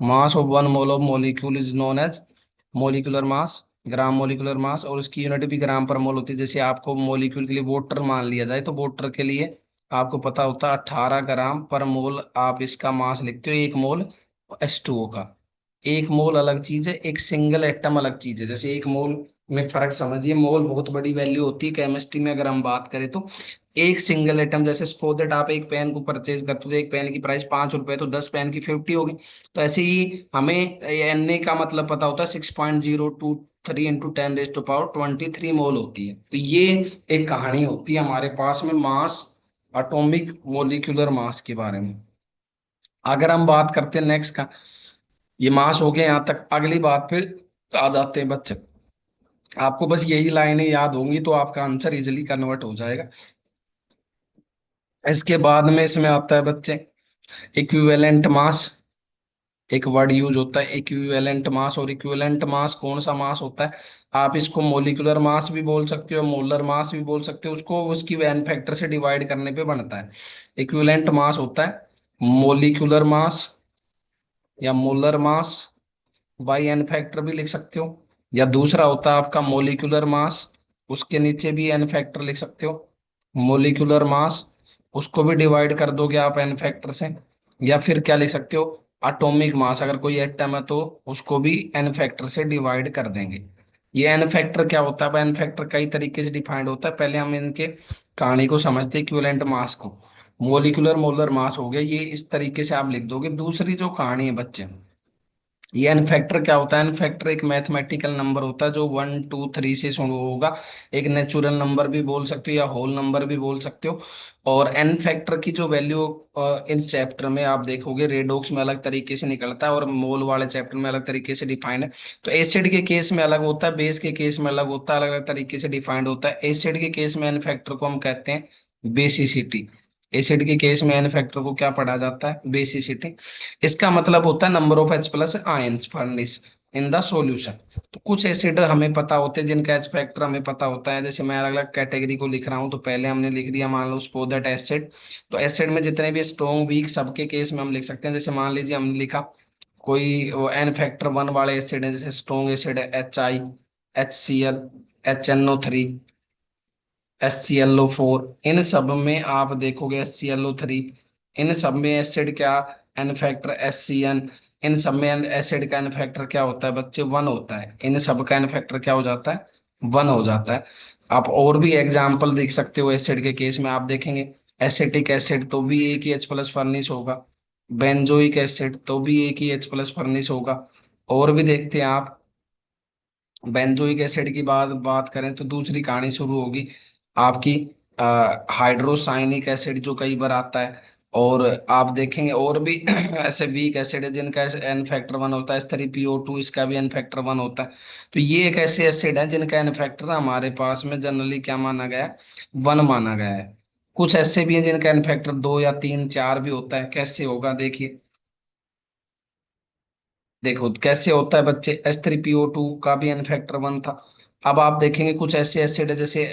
Mass of one mole of molecule is known as molecular mass, gram molecular mass. और उसकी यूनिट भी ग्राम पर मोल होती है। जैसे आपको मोलिक्यूल के लिए वोटर मान लिया जाए तो वोटर के लिए आपको पता होता है 18 ग्राम पर मोल, आप इसका मास लिखते हो, 1 मोल H2O का। 1 मोल अलग चीज है, एक सिंगल एटम अलग चीज है। जैसे 1 मोल में फर्क समझिए, मोल बहुत बड़ी वैल्यू होती है केमिस्ट्री में अगर हम बात करें तो। एक सिंगल एटम, जैसे सपोज दैट आप एक पेन को परचेज करते हो तो एक पेन की प्राइस 5 रुपए, तो 10 पेन की 50 होगी। तो ऐसे ही हमें एन का मतलब पता होता है 6.023 × 10⁻23 मोल होती है। तो ये एक कहानी होती है हमारे पास में मास, एटॉमिक मोलिकुलर मास के बारे में। अगर हम बात करते हैं नेक्स्ट का, ये मास हो गया यहाँ तक, अगली बात पे आ जाते हैं बच्चे। आपको बस यही लाइनें याद होंगी तो आपका आंसर इजिली कन्वर्ट हो जाएगा। इसके बाद में इसमें आता है बच्चे इक्विवेलेंट मास। एक वर्ड यूज होता है इक्विवेलेंट मास। और इक्विवेलेंट मास कौन सा मास होता है, आप इसको मोलिकुलर मास भी बोल सकते हो, मोलर मास भी बोल सकते हो, उसको उसकी वैन फैक्टर से डिवाइड करने पे बनता है। इक्विवेलेंट मास होता है मोलिकुलर मास या molar mass, by N factor भी लिख सकते हो। या दूसरा होता है आपका मोलिकुलर मास, उसके नीचे भी एन फैक्टर लिख सकते हो। मोलिकुलर मास, उसको भी डिवाइड कर दोगे आप एन फैक्टर से। या फिर क्या लिख सकते हो, एटॉमिक मास, अगर कोई एटम है तो उसको भी एन फैक्टर से डिवाइड कर देंगे। ये एन फैक्टर क्या होता है, एन फैक्टर कई तरीके से डिफाइंड होता है। पहले हम इनके कहानी को समझते हैं, इक्विवेलेंट मास को। मोलिकुलर मोलर मास हो गया, ये इस तरीके से आप लिख दोगे। दूसरी जो कहानी है बच्चे, ये एन फैक्टर क्या होता है, एन फैक्टर एक मैथमेटिकल नंबर होता है जो 1 2 3 से शुरू होगा। एक नेचुरल नंबर भी बोल सकते हो या होल नंबर भी बोल सकते हो। और एन फैक्टर की जो वैल्यू इस चैप्टर में आप देखोगे रेडॉक्स में अलग तरीके से निकलता है और मोल वाले चैप्टर में अलग तरीके से डिफाइंड है। तो एसिड के केस में अलग होता है, बेस के केस में अलग होता है, अलग अलग तरीके से डिफाइंड होता है। एसिड के केस में एन फैक्टर को हम कहते हैं बेसिसिटी। एसिड के केस में एन फैक्टर को क्या पढ़ा जाता है, बेसिसिटी। इसका मतलब होता है number of H plus ions furnish in the solution. तो कुछ एसिड हमें पता होते हैं जिनका एच फैक्टर हमें पता होता है। जैसे मैं अलग अलग कैटेगरी को लिख रहा हूँ तो पहले हमने लिख दिया, मान लो सपोज दैट एसिड। तो एसिड में जितने भी स्ट्रॉन्ग वीक सबके केस में हम लिख सकते हैं। जैसे मान लीजिए हमने लिखा कोई एन फैक्टर 1 वाले एसिड है, जैसे स्ट्रॉन्ग एसिड है HI, HCl, HNO3, HClO4। इन सब में आप देखोगे HClO3, इन सब में एसिड क्या, एन फैक्टर HCN। इन सब में एसिड का एन फैक्टर क्या होता है बच्चे, 1 होता है। इन सब का एन फैक्टर क्या हो जाता है, 1 हो जाता है। आप और भी एग्जाम्पल देख सकते हो एसिड के केस में, आप देखेंगे एसिटिक एसिड तो भी एक ही H प्लस फर्निश होगा, बेंजोइक एसिड तो भी एक ही H प्लस फर्निश होगा। और भी देखते हैं आप, बेंजोइक एसिड की बात करें तो दूसरी कहानी शुरू होगी आपकी हाइड्रोसाइनिक एसिड जो कई बार आता है। और आप देखेंगे और भी ऐसे वीक एसिड है जिनका एन फैक्टर 1 होता है, H3PO2 इसका भी एन फैक्टर 1 होता है। तो ये एक ऐसे एसिड है जिनका एन फैक्टर हमारे पास में जनरली क्या माना गया है, 1 माना गया है। कुछ ऐसे भी हैं जिनका एन फैक्टर 2 या 3 4 भी होता है। कैसे होगा देखिए, देखो कैसे होता है बच्चे, H3PO2 का भी एन फैक्टर 1 था। अब आप देखेंगे कुछ ऐसे एसिड है जैसे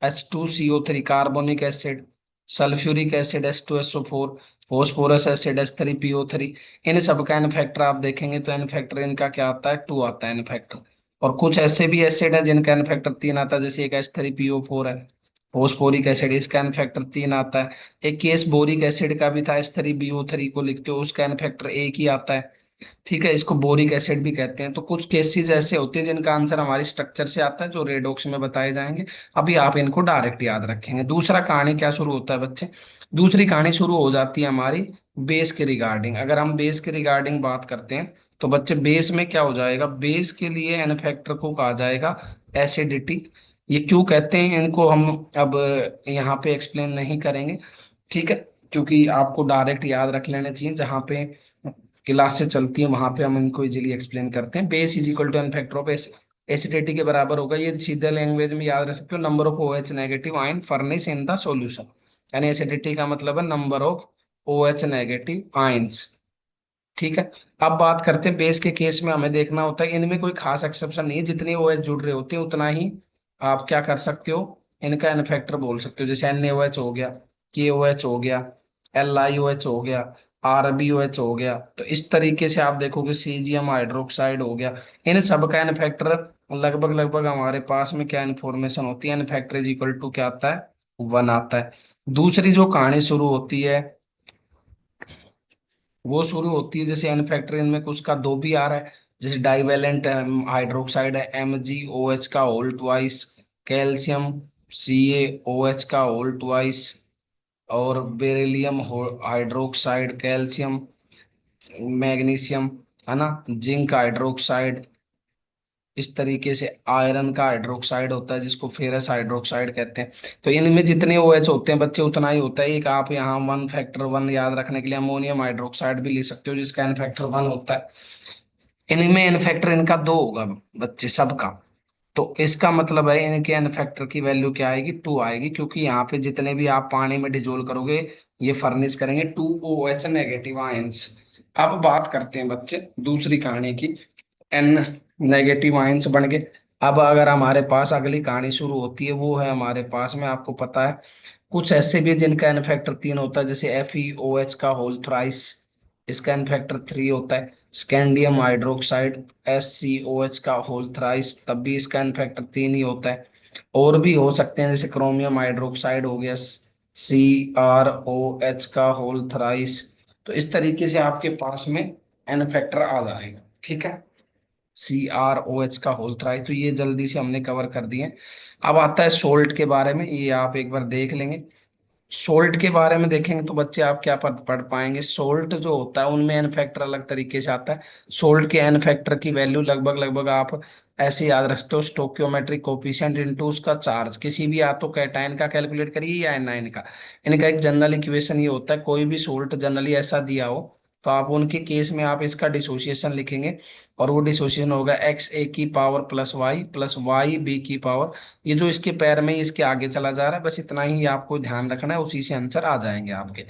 H2CO3 carbonic acid, sulphuric acid H2SO4, phosphorus acid H3PO3। इन सब का एन फैक्टर आप देखेंगे तो एन फैक्टर इनका क्या आता है, 2 आता है एन फैक्टर। और कुछ ऐसे भी एसिड है जिनका एन फैक्टर 3 आता है, जैसे एक H3PO4 है, फोस्फोरिक एसिड, इसका एन फैक्टर 3 आता है। एक केस बोरिक एसिड का भी था, H3BO3 को लिखते हो, उसका एन फैक्टर 1 ही आता है। ठीक है, इसको बोरिक एसिड भी कहते हैं। तो कुछ केसेस ऐसे होते हैं जिनका आंसर हमारी स्ट्रक्चर से आता है जो रेडॉक्स में बताए जाएंगे। अभी आप इनको डायरेक्ट याद रखेंगे। दूसरा कहानी क्या शुरू होता है बच्चे, दूसरी कहानी शुरू हो जाती है हमारी बेस के रिगार्डिंग। अगर हम बेस के रिगार्डिंग बात करते हैं तो बच्चे बेस में क्या हो जाएगा, बेस के लिए एन फैक्टर को कहा जाएगा एसिडिटी। ये क्यों कहते हैं इनको हम अब यहाँ पे एक्सप्लेन नहीं करेंगे, ठीक है, क्योंकि आपको डायरेक्ट याद रख लेने चाहिए। जहाँ पे क्लास से चलती है, वहां पे हम इनको इजीली एक्सप्लेन करते हैं। Base is equal to N factor of acidity के बराबर होगा, ये सीधे लैंग्वेज में याद रख सकते हो, number of OH negative ion furnace in the solution. यानी एसिडिटी का मतलब है number of OH negative ions. ठीक है। अब बात करते हैं बेस के केस में, हमें देखना होता है इनमें कोई खास एक्सेप्शन नहीं है, जितने OH जुड़ रहे होते हैं उतना ही आप क्या कर सकते हो, इनका एन फैक्टर बोल सकते हो। जैसे NaOH हो गया, KOH हो गया, LiOH हो गया, RbOH हो गया। तो इस तरीके से आप देखोगे सीजियम हाइड्रोक्साइड हो गया, इन सब का एन फैक्टर लगभग लगभग हमारे पास में क्या इन्फॉर्मेशन होती है, N factor is equal to क्या आता है, 1 आता है। दूसरी जो कहानी शुरू होती है वो शुरू होती है जैसे एन फैक्टर इनमें कुछ का दो भी आ रहा है, जैसे डाइवेलेंट हाइड्रोक्साइड है MgOH का होल ट्वाइस, कैल्शियम CaOH का होल ट्वाइस, और बेरिलियम हाइड्रोक्साइड, कैल्शियम मैग्नीशियम, है ना, जिंक हाइड्रोक्साइड। इस तरीके से आयरन का हाइड्रोक्साइड होता है जिसको फेरस हाइड्रोक्साइड कहते हैं। तो इनमें जितने OH होते हैं बच्चे उतना ही होता है। एक आप यहाँ 1 फैक्टर 1 याद रखने के लिए अमोनियम हाइड्रोक्साइड भी ले सकते हो जिसका N फैक्टर 1 होता है। इनमें एन फैक्टर इनका 2 होगा बच्चे सबका। तो इसका मतलब है इनके एन फैक्टर की वैल्यू क्या आएगी, 2 आएगी, क्योंकि यहाँ पे जितने भी आप पानी में डिजोल्व करोगे ये फर्निश करेंगे 2 OH नेगेटिव आयंस। अब बात करते हैं बच्चे दूसरी कहानी की। एन नेगेटिव आयंस बन गए। अब अगर हमारे पास अगली कहानी शुरू होती है वो है हमारे पास में, आपको पता है कुछ ऐसे भी हैं जिनका एन फैक्टर 3 होता है, जैसे FeOH का होल थ्राइस, इसका एन फैक्टर 3 होता है। स्कैंडियम हाइड्रोक्साइड SCOH का होल थ्राइस, तब भी इसका एन फैक्टर 3 ही होता है। और भी हो सकते हैं जैसे क्रोमियम हाइड्रोक्साइड हो गया, CrOH का होल थ्राइस। तो इस तरीके से आपके पास में एन फैक्टर आ जाएगा। ठीक है। CrOH का होल थ्राइस, तो ये जल्दी से हमने कवर कर दिए। अब आता है सोल्ट के बारे में, ये आप एक बार देख लेंगे। सोल्ट के बारे में देखेंगे तो बच्चे आप क्या पढ़ पाएंगे, सोल्ट जो होता है उनमें एन फैक्टर अलग तरीके से आता है। सोल्ट के एन फैक्टर की वैल्यू लगभग लगभग आप ऐसे याद रखते हो, स्टोक्योमेट्रिक कोफिशिएंट इनटू उसका चार्ज, किसी भी या तो कैटायन का कैलकुलेट करिए या एनायन का। इनका एक जनरल इक्वेशन ये होता है, कोई भी सोल्ट जनरली ऐसा दिया हो तो आप उनके केस में आप इसका डिसोसिएशन लिखेंगे, और वो डिसोसिएशन होगा XA की पावर+y+y B की पावर। ये जो इसके पैर में इसके आगे चला जा रहा है, बस इतना ही आपको ध्यान रखना है, उसी से आंसर आ जाएंगे आपके।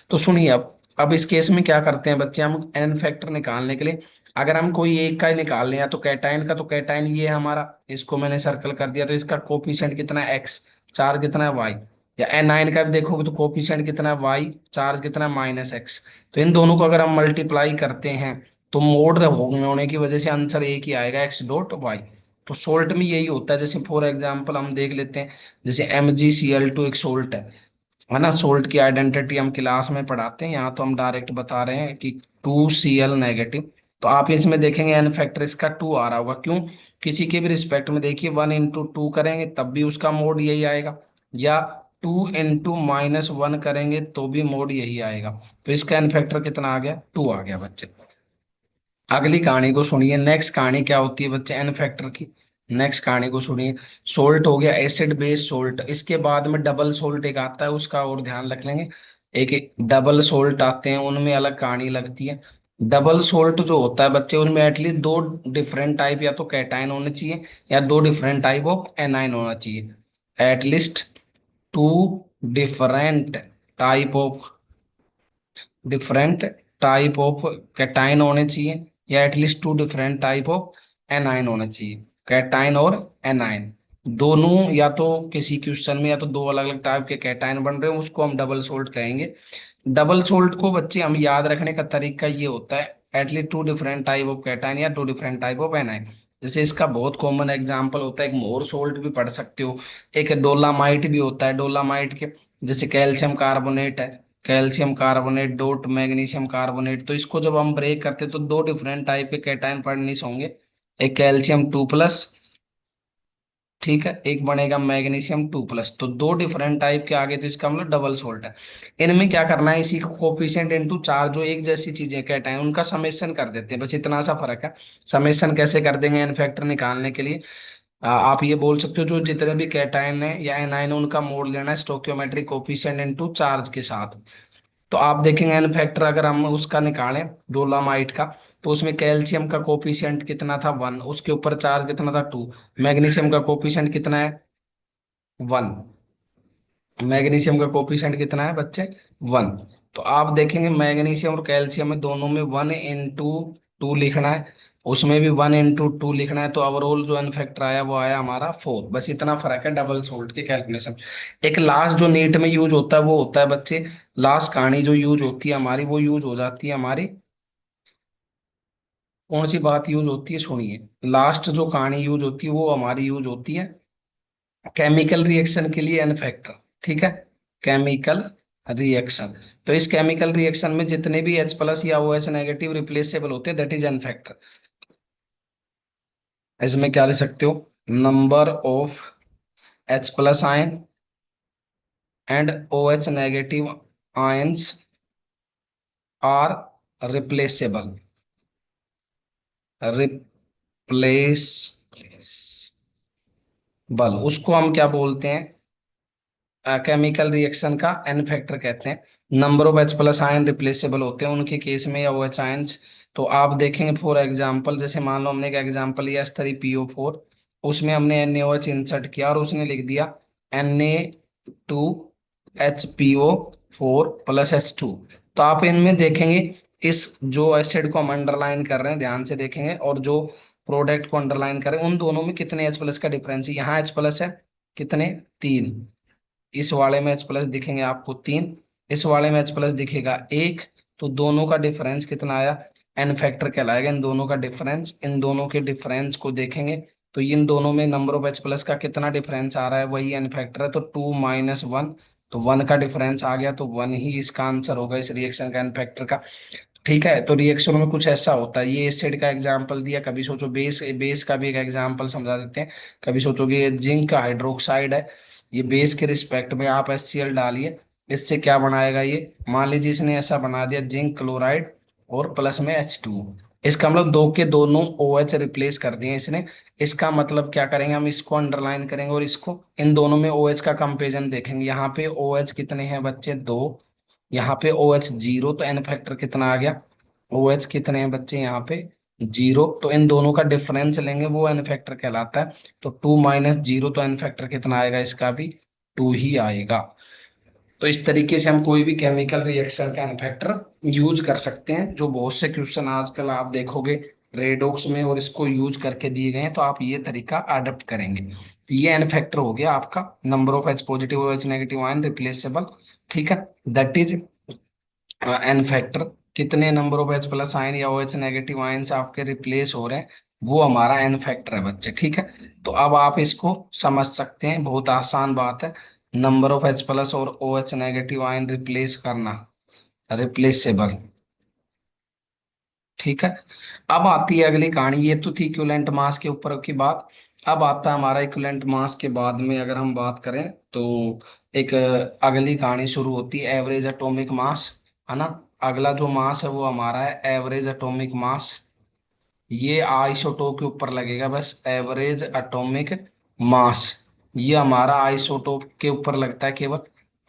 तो सुनिए, अब इस केस में क्या करते हैं बच्चे, हम एन फैक्टर निकालने के लिए अगर हम कोई एक का ही निकाल लें, या तो कैटायन का, तो कैटायन ये है हमारा, इसको मैंने सर्कल कर दिया, तो इसका कोफिशिएंट कितना है X, चार्ज कितना है Y। या एनाइन का भी देखोगे तो कोफिशिएंट कितना है Y, चार्ज कितना है -X। तो इन दोनों को अगर हम मल्टीप्लाई करते हैं तो मोड होने की वजह से आंसर एक ही आएगा, X.Y। तो सोल्ट में यही होता है, जैसे फॉर एग्जांपल हम देख लेते हैं, जैसे MgCl2 एक सोल्ट है ना। सोल्ट की आइडेंटिटी हम क्लास में पढ़ाते हैं, यहाँ तो हम डायरेक्ट बता रहे हैं कि 2Cl नेगेटिव। तो आप इसमें देखेंगे एन फैक्टर इसका 2 आ रहा होगा, क्यों, किसी के भी रिस्पेक्ट में देखिए 1 × 2 करेंगे तब भी उसका मोड यही आएगा, या 2 × -1 करेंगे तो भी मोड यही आएगा। तो इसका एन फैक्टर कितना आ गया, 2 आ गया बच्चे। अगली कहानी को सुनिए, नेक्स्ट कहानी क्या होती है बच्चे एन फैक्टर की। नेक्स्ट कहानी को सुनिए, सोल्ट हो गया एसिड बेस सोल्ट, इसके बाद में डबल सोल्ट एक आता है, उसका और ध्यान रख लेंगे। एक डबल सोल्ट आते हैं उनमें अलग कहानी लगती है। डबल सोल्ट जो होता है बच्चे उनमें एटलीस्ट 2 डिफरेंट टाइप या तो कैटायन होने चाहिए, या 2 डिफरेंट टाइप ऑफ एनायन होना चाहिए। At least 2 different type of different type of cation होने चाहिए, या at least 2 different type of anion होने चाहिए। कैटाइन और एनाइन दोनों, या तो किसी क्वेश्चन में या तो 2 अलग अलग टाइप के कैटाइन बन रहे हो, उसको हम डबल सोल्ट कहेंगे। डबल सोल्ट को बच्चे हम याद रखने का तरीका ये होता है, at least 2 different type of cation या 2 डिफरेंट टाइप ऑफ एनाइन। जैसे इसका बहुत कॉमन एग्जांपल होता है, एक मोर सोल्ट भी पढ़ सकते हो, एक डोलामाइट भी होता है। डोलामाइट के जैसे कैल्शियम कार्बोनेट है, calcium carbonate dot magnesium carbonate, तो इसको जब हम ब्रेक करते हैं तो 2 डिफरेंट टाइप के कैटायन फर्निश होंगे, एक कैल्शियम 2+, ठीक है, एक बनेगा मैग्नीशियम 2+। तो 2 डिफरेंट टाइप के आगे, तो इसका मतलब डबल सोल्ट है। इनमें क्या करना है, इसी को कोफिशिएंट इनटू चार्ज, जो एक जैसी चीजें कैटायन उनका समेशन कर देते हैं, बस इतना सा फर्क है। समेशन कैसे कर देंगे एन फैक्टर निकालने के लिए, आप ये बोल सकते हो जो जितने भी कैटायन है या एनायन है उनका मोड लेना है स्टोक्योमेट्रिक कोफिशिएंट इनटू चार्ज के साथ। तो आप देखेंगे एन फैक्टर अगर हम उसका निकालें डोलामाइट का, तो उसमें कैल्शियम का कोफिशिएंट कितना था 1, उसके ऊपर चार्ज कितना था 2। मैग्नीशियम का कोफिशिएंट कितना है 1। मैग्नीशियम का कोफिशिएंट कितना है बच्चे 1। तो आप देखेंगे मैग्नीशियम और कैल्शियम में दोनों में 1 into 2 लिखना है, उसमें भी 1 into 2 लिखना है। तो ओवरऑल जो एन फैक्टर आया वो आया हमारा 4। बस इतना फर्क है डबल सोल्ट की कैलकुलेशन। एक लास्ट जो नीट में यूज होता है वो होता है बच्चे, लास्ट कहानी जो यूज होती है हमारी, वो यूज हो जाती है हमारी, कौन सी बात यूज होती है सुनिए। लास्ट जो कहानी यूज होती है वो हमारी यूज होती है केमिकल रिएक्शन के लिए एन फैक्टर। ठीक है, केमिकल रिएक्शन। तो इस केमिकल रिएक्शन में जितने भी H प्लस या OH नेगेटिव रिप्लेसेबल होते हैं दैट इज एन फैक्टर। इसमें क्या ले सकते हो, number of H plus ion and OH negative ions are replaceable, replaceable, उसको हम क्या बोलते हैं, केमिकल रिएक्शन का एन फैक्टर कहते हैं। Number of H plus ion replaceable होते हैं उनके केस में, या OH आयंस। तो आप देखेंगे फॉर एग्जांपल, जैसे मान लो हमने एक एग्जांपल लिया S3PO4, उसमें हमने NaOH इंसर्ट किया और उसने लिख दिया Na2HPO4 प्लस H2। तो आप इनमें देखेंगे, इस जो एसिड को हम अंडरलाइन कर रहे हैं ध्यान से देखेंगे, और जो प्रोडक्ट को अंडरलाइन कर रहे हैं, उन दोनों में कितने H प्लस का डिफरेंस है। यहाँ H प्लस है कितने 3, इस वाले में H प्लस दिखेंगे आपको 3, इस वाले में H प्लस दिखेगा 1। तो दोनों का डिफरेंस कितना आया, एन फैक्टर कहलाएगा इन दोनों का डिफरेंस। इन दोनों के डिफरेंस को देखेंगे तो इन दोनों में नंबर ऑफ H प्लस का कितना डिफरेंस आ रहा है, वही एन फैक्टर है। तो 2 - 1, तो 1 का डिफरेंस आ गया, तो 1 ही इसका आंसर होगा इस रिएक्शन का एन फैक्टर का। ठीक है, तो रिएक्शन में कुछ ऐसा होता है, ये एसिड का एग्जांपल दिया, कभी सोचो बेस, बेस का भी एक एग्जांपल समझा देते हैं। कभी सोचोगे ये जिंक का हाइड्रोक्साइड है, ये बेस के रिस्पेक्ट में आप HCl डालिए, इससे क्या बनाएगा ये, मान लीजिए इसने ऐसा बना दिया जिंक क्लोराइड और प्लस में H2। इसका मतलब दो के दोनों OH रिप्लेस कर दिए इसने। इसका मतलब क्या करेंगे, हम इसको अंडरलाइन करेंगे और इसको, इन दोनों में OH का कंपेरिजन देखेंगे। यहाँ पे OH कितने हैं बच्चे 2, यहाँ पे OH 0, तो एन फैक्टर कितना आ गया, OH कितने हैं बच्चे यहाँ पे 0, तो इन दोनों का डिफरेंस लेंगे वो एन फैक्टर कहलाता है। तो 2 - 0, तो एन फैक्टर कितना आएगा इसका भी 2 ही आएगा। तो इस तरीके से हम कोई भी केमिकल रिएक्शन का एन फैक्टर यूज कर सकते हैं, जो बहुत से क्वेश्चन आजकल आप देखोगे रेडॉक्स में और इसको यूज करके दिए गए हैं, तो आप ये तरीका अडॉप्ट करेंगे। तो ये एन फैक्टर हो गया आपका, नंबर ऑफ H पॉजिटिव और H नेगेटिव आयन रिप्लेसेबल। ठीक है, दैट इज एन फैक्टर। कितने number of H plus ion या OH नेगेटिव आयन से आपके रिप्लेस हो रहे हैं, वो हमारा एन फैक्टर है बच्चे। ठीक है, तो अब आप इसको समझ सकते हैं, बहुत आसान बात है। नंबर ऑफ H प्लस और OH नेगेटिव आयन रिप्लेस करना, रिप्लेसेबल। ठीक है, अब आती है अगली कहानी, ये तो थी इक्विवेलेंट मास के ऊपर की बात। अब आता है हमारा इक्विवेलेंट मास के बाद में अगर हम बात करें तो एक अगली कहानी शुरू होती है एवरेज एटॉमिक मास, है ना। अगला जो मास है वो हमारा है एवरेज एटॉमिक मास। ये आइसोटोप के ऊपर लगेगा, बस एवरेज एटॉमिक मास, ये हमारा आइसोटोप के ऊपर लगता है, केवल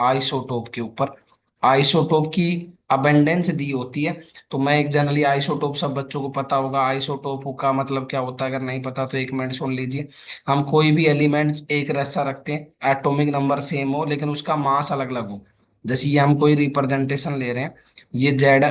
आइसोटोप के ऊपर। आइसोटोप की अबेंडेंस दी होती है। तो मैं एक जनरली आइसोटोप सब बच्चों को पता होगा, आइसोटोप का मतलब क्या होता है, अगर नहीं पता तो 1 मिनट सुन लीजिए। हम कोई भी एलिमेंट एक रस्सा रखते हैं, एटॉमिक नंबर सेम हो लेकिन उसका मास अलग अलग हो। जैसे ये हम कोई रिप्रेजेंटेशन ले रहे हैं, ये जेड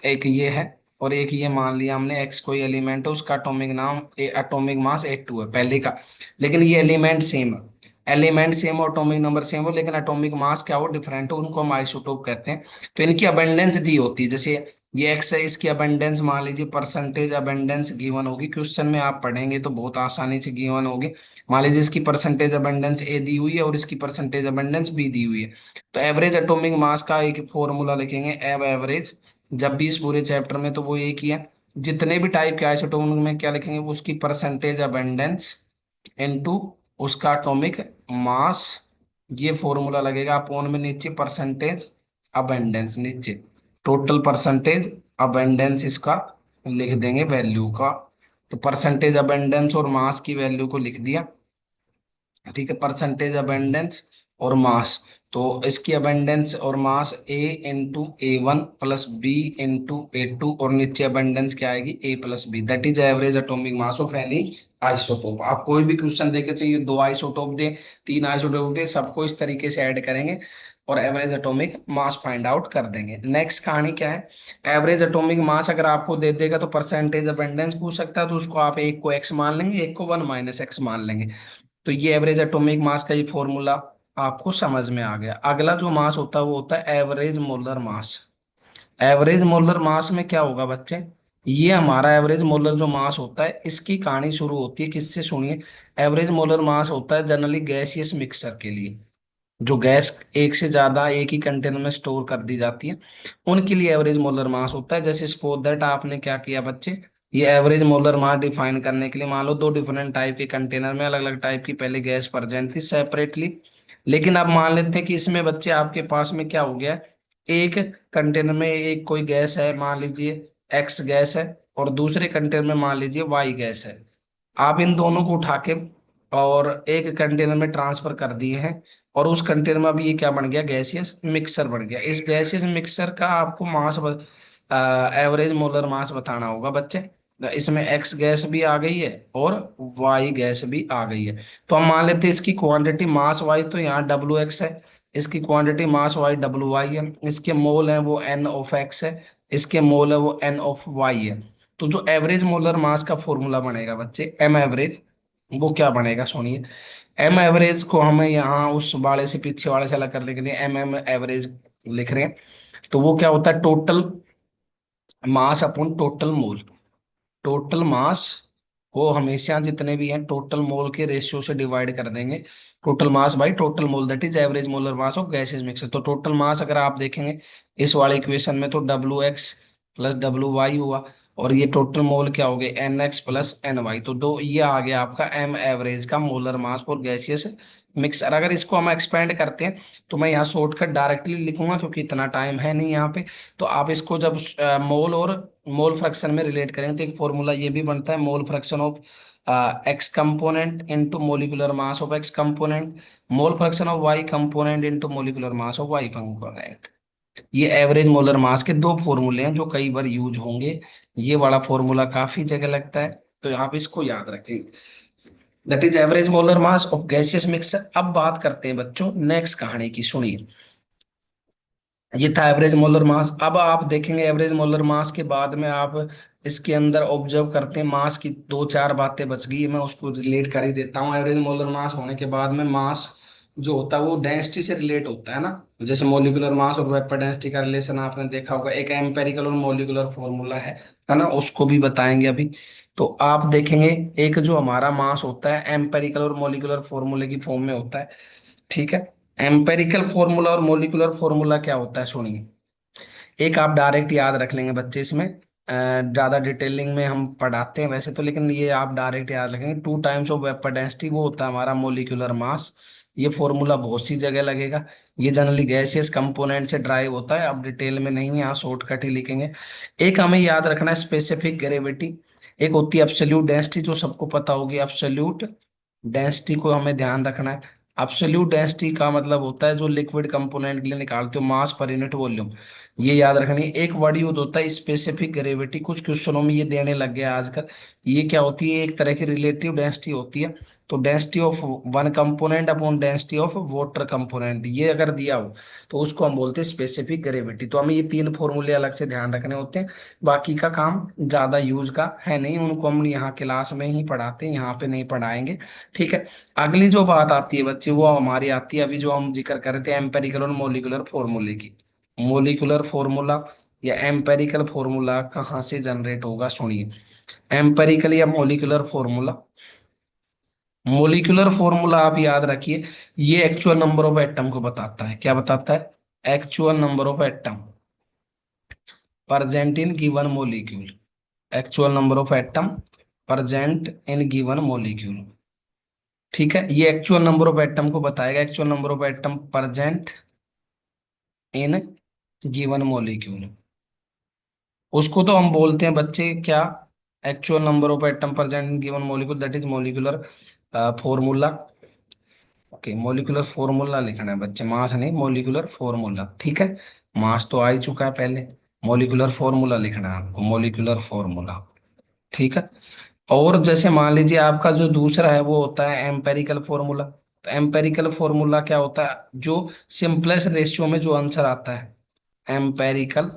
एक ये है, और एक ये मान लिया हमने एक्स कोई एलिमेंट है, उसका एटॉमिक नाम एटॉमिक मास 82 है पहले का। लेकिन ये एलिमेंट सेम है, एलिमेंट सेम और एटॉमिक नंबर सेम हो, लेकिन एटॉमिक मास क्या हो डिफरेंट हो, उनको हम आइसोटोप कहते हैं। तो इनकी अबेंडेंस दी होती है, जैसे ये एक्स है, इसकी अबेंडेंस मान लीजिए परसेंटेज अबेंडेंस गिवन होगी, क्वेश्चन में आप पढ़ेंगे तो बहुत आसानी से गिवन होगी। मान लीजिए इसकी परसेंटेज अबेंडेंस ए दी हुई है और इसकी परसेंटेज अबेंडेंस बी दी हुई है। तो एवरेज एटॉमिक मास का एक फॉर्मूला लिखेंगे, एव एवरेज। जब भी इस पूरे चैप्टर में तो वो एक ही है, जितने भी टाइप के आइसोटोप में क्या लिखेंगे, वो उसकी परसेंटेज अबेंडेंस इनटू उसका एटॉमिक मास, ये फॉर्मूला लगेगा अपॉन में नीचे परसेंटेज अबेंडेंस, नीचे टोटल परसेंटेज अबेंडेंस इसका लिख देंगे वैल्यू का। तो परसेंटेज अबेंडेंस और मास की वैल्यू को लिख दिया। ठीक है, परसेंटेज अबेंडेंस और मास, तो इसकी अबंडेंस और mass A into A 1 plus B into A 2, और नीचे अबंडेंस क्या आएगी, A plus B, that is average atomic mass of any isotope. आप कोई भी क्वेश्चन देके चाहिए, दो आइसोटोप दे, तीन आइसोटोप दे, सबको इस तरीके से ऐड करेंगे और average atomic mass find out कर देंगे। नेक्स्ट कहानी क्या है, एवरेज एटॉमिक मास अगर आपको दे देगा तो परसेंटेज अबंडेंस पूछ सकता है, तो उसको आप एक को एक्स मान लेंगे, एक को 1 - x मान लेंगे। तो ये एवरेज एटॉमिक मास का ये फॉर्मूला आपको समझ में आ गया। अगला जो मास होता है वो होता है एवरेज मोलर मास। एवरेज मोलर मास में क्या होगा बच्चे, ये हमारा एवरेज मोलर जो मास होता है इसकी कहानी शुरू होती है किससे, सुनिए। एवरेज मोलर मास होता है जनरली गैसियस मिक्सचर के लिए, जो गैस एक से ज्यादा एक ही कंटेनर में स्टोर कर दी जाती है, उनके लिए एवरेज मोलर मास होता है। जैसे सपोज दैट आपने क्या किया बच्चे, ये एवरेज मोलर मास डिफाइन करने के लिए मान लो दो डिफरेंट टाइप के कंटेनर में अलग अलग टाइप की पहले गैस प्रेजेंट थी सेपरेटली, लेकिन अब मान लेते हैं कि इसमें बच्चे आपके पास में क्या हो गया, एक कंटेनर में एक कोई गैस है, मान लीजिए एक्स गैस है, और दूसरे कंटेनर में मान लीजिए वाई गैस है। आप इन दोनों को उठा के और एक कंटेनर में ट्रांसफर कर दिए हैं, और उस कंटेनर में अभी ये क्या बन गया, गैसियस मिक्सर बन गया। इस गैसियस मिक्सर का आपको मास, एवरेज मोलर मास बताना होगा बच्चे। इसमें एक्स गैस भी आ गई है और वाई गैस भी आ गई है। तो हम मान लेते हैं इसकी क्वांटिटी मास वाई, तो यहाँ डब्ल्यू एक्स है, इसकी क्वांटिटी मास वाई डब्ल्यू वाई है, इसके मोल है वो एन ऑफ एक्स है, इसके मोल है वो एन ऑफ वाई है। तो जो एवरेज मोलर मास का फॉर्मूला बनेगा बच्चे, एम एवरेज, वो क्या बनेगा सुनिए। एम एवरेज को हमें यहाँ उस वाले से पीछे वाले से अलग करने के लिए एम एम एवरेज लिख रहे हैं। तो वो क्या होता है, total mass upon total mole. Total mass को हमेशा जितने भी हैं टोटल मोल के रेशियो से डिवाइड कर देंगे, total mass by total mole, that is average molar mass of gases mixer. तो टोटल मास अगर आप देखेंगे इस वाले इक्वेशन में, तो W X plus W Y हुआ, और ये टोटल मोल क्या हो गए, N X plus N Y. तो दो ये आ गया आपका एम एवरेज का molar mass for gaseous mixer. अगर इसको हम एक्सपेंड करते हैं तो मैं यहाँ शॉर्टकट डायरेक्टली लिखूंगा क्योंकि इतना टाइम है नहीं यहाँ पे। तो आप इसको जब मोल और मोल फ्रैक्शन में रिलेट करेंगे तो एक फॉर्मूला ये भी बनता है, mole fraction of X component into molecular mass of X component, mole fraction of Y component into molecular mass of Y component. ये एवरेज मोलर मास के दो फॉर्मूले हैं जो कई बार यूज होंगे। ये वाला फॉर्मूला काफी जगह लगता है, तो आप इसको याद रखेंगे, that is average molar mass of gaseous mixer. अब बात करते हैं बच्चों नेक्स्ट कहानी की, सुनिए। ये था एवरेज मोलर मास। अब आप देखेंगे एवरेज मोलर मास के बाद में आप इसके अंदर ऑब्जर्व करते हैं मास की दो चार बातें बच गई है, मैं उसको रिलेट कर ही देता हूँ। एवरेज मोलर मास होने के बाद में मास जो होता है वो डेंसिटी से रिलेट होता है ना, जैसे मोलिकुलर मास और वेपर डेंसिटी का रिलेशन आपने देखा होगा, एक एम्पेरिकल और मोलिकुलर फॉर्मूला है ना, उसको भी बताएंगे अभी। तो आप देखेंगे एक जो हमारा मास होता है एम्पेरिकल और मोलिकुलर फॉर्मूले की फॉर्म में होता है, ठीक है। एम्पेरिकल फॉर्मूला और मोलिकुलर फॉर्मूला क्या होता है सुनिए। एक आप डायरेक्ट याद रख लेंगे बच्चे, इसमें ज्यादा डिटेलिंग में हम पढ़ाते हैं वैसे तो, लेकिन ये आप डायरेक्ट याद रखेंगे, 2 टाइम्स ऑफ वेपर डेंसिटी वो होता है हमारा मोलिकुलर मास। ये फॉर्मूला बहुत सी जगह लगेगा, ये जनरली गैसियस कंपोनेंट से ड्राइव होता है, अब डिटेल में नहीं है, यहाँ शॉर्टकट ही लिखेंगे। एक हमें याद रखना है स्पेसिफिक ग्रेविटी, एक होती है एब्सोल्यूट डेंसिटी जो सबको पता होगी, एब्सोल्यूट डेंसिटी को हमें ध्यान रखना है। एब्सोल्यूट डेंसिटी का मतलब होता है जो लिक्विड कंपोनेंट के लिए निकालते हो मास पर यूनिट वॉल्यूम, ये याद रखनी है। एक वर्ड यूज होता है स्पेसिफिक ग्रेविटी, कुछ क्वेश्चनों में ये देने लग गया आजकल। ये क्या होती है, एक तरह की रिलेटिव डेंसिटी होती है। तो density of one component upon density of water component, ये अगर दिया हो तो उसको हम बोलते हैं स्पेसिफिक ग्रेविटी। तो हमें ये तीन फॉर्मूले अलग से ध्यान रखने होते हैं, बाकी का काम ज्यादा यूज का है नहीं, उनको हम यहाँ क्लास में ही पढ़ाते हैं, यहाँ पे नहीं पढ़ाएंगे, ठीक है। अगली जो बात आती है बच्चे वो हमारी आती है अभी जो हम जिक्र कर रहे थे एम्पेरिकल और मोलिकुलर फॉर्मूले की। मोलिकुलर फॉर्मूला या एम्पेरिकल फॉर्मूला कहाँ से जनरेट होगा सुनिए। एम्पेरिकल या मोलिकुलर फॉर्मूला, मोलिकुलर फॉर्मूला आप याद रखिए, ये एक्चुअल नंबर ऑफ एटम को बताता है, क्या बताता है, actual number of atom present in given molecule, actual number of atom present in given molecule, ठीक है। ये एक्चुअल नंबर ऑफ एटम को बताएगा, actual number of atom present in given molecule. उसको तो हम बोलते हैं बच्चे क्या, actual number of atom present in given molecule, that is molecular formula. Okay, molecular formula लिखना है बच्चे, मास नहीं, मोलिकुलर फॉर्मूला, ठीक है। मास तो आ ही चुका है पहले, मोलिकुलर फॉर्मूला लिखना है आपको, मोलिकुलर फॉर्मूला, ठीक है। और जैसे मान लीजिए आपका जो दूसरा है वो होता है एम्पेरिकल फॉर्मूला। तो एम्पेरिकल फॉर्मूला क्या होता है, जो सिंपलेस्ट रेशियो में जो आंसर आता है, एम्पेरिकल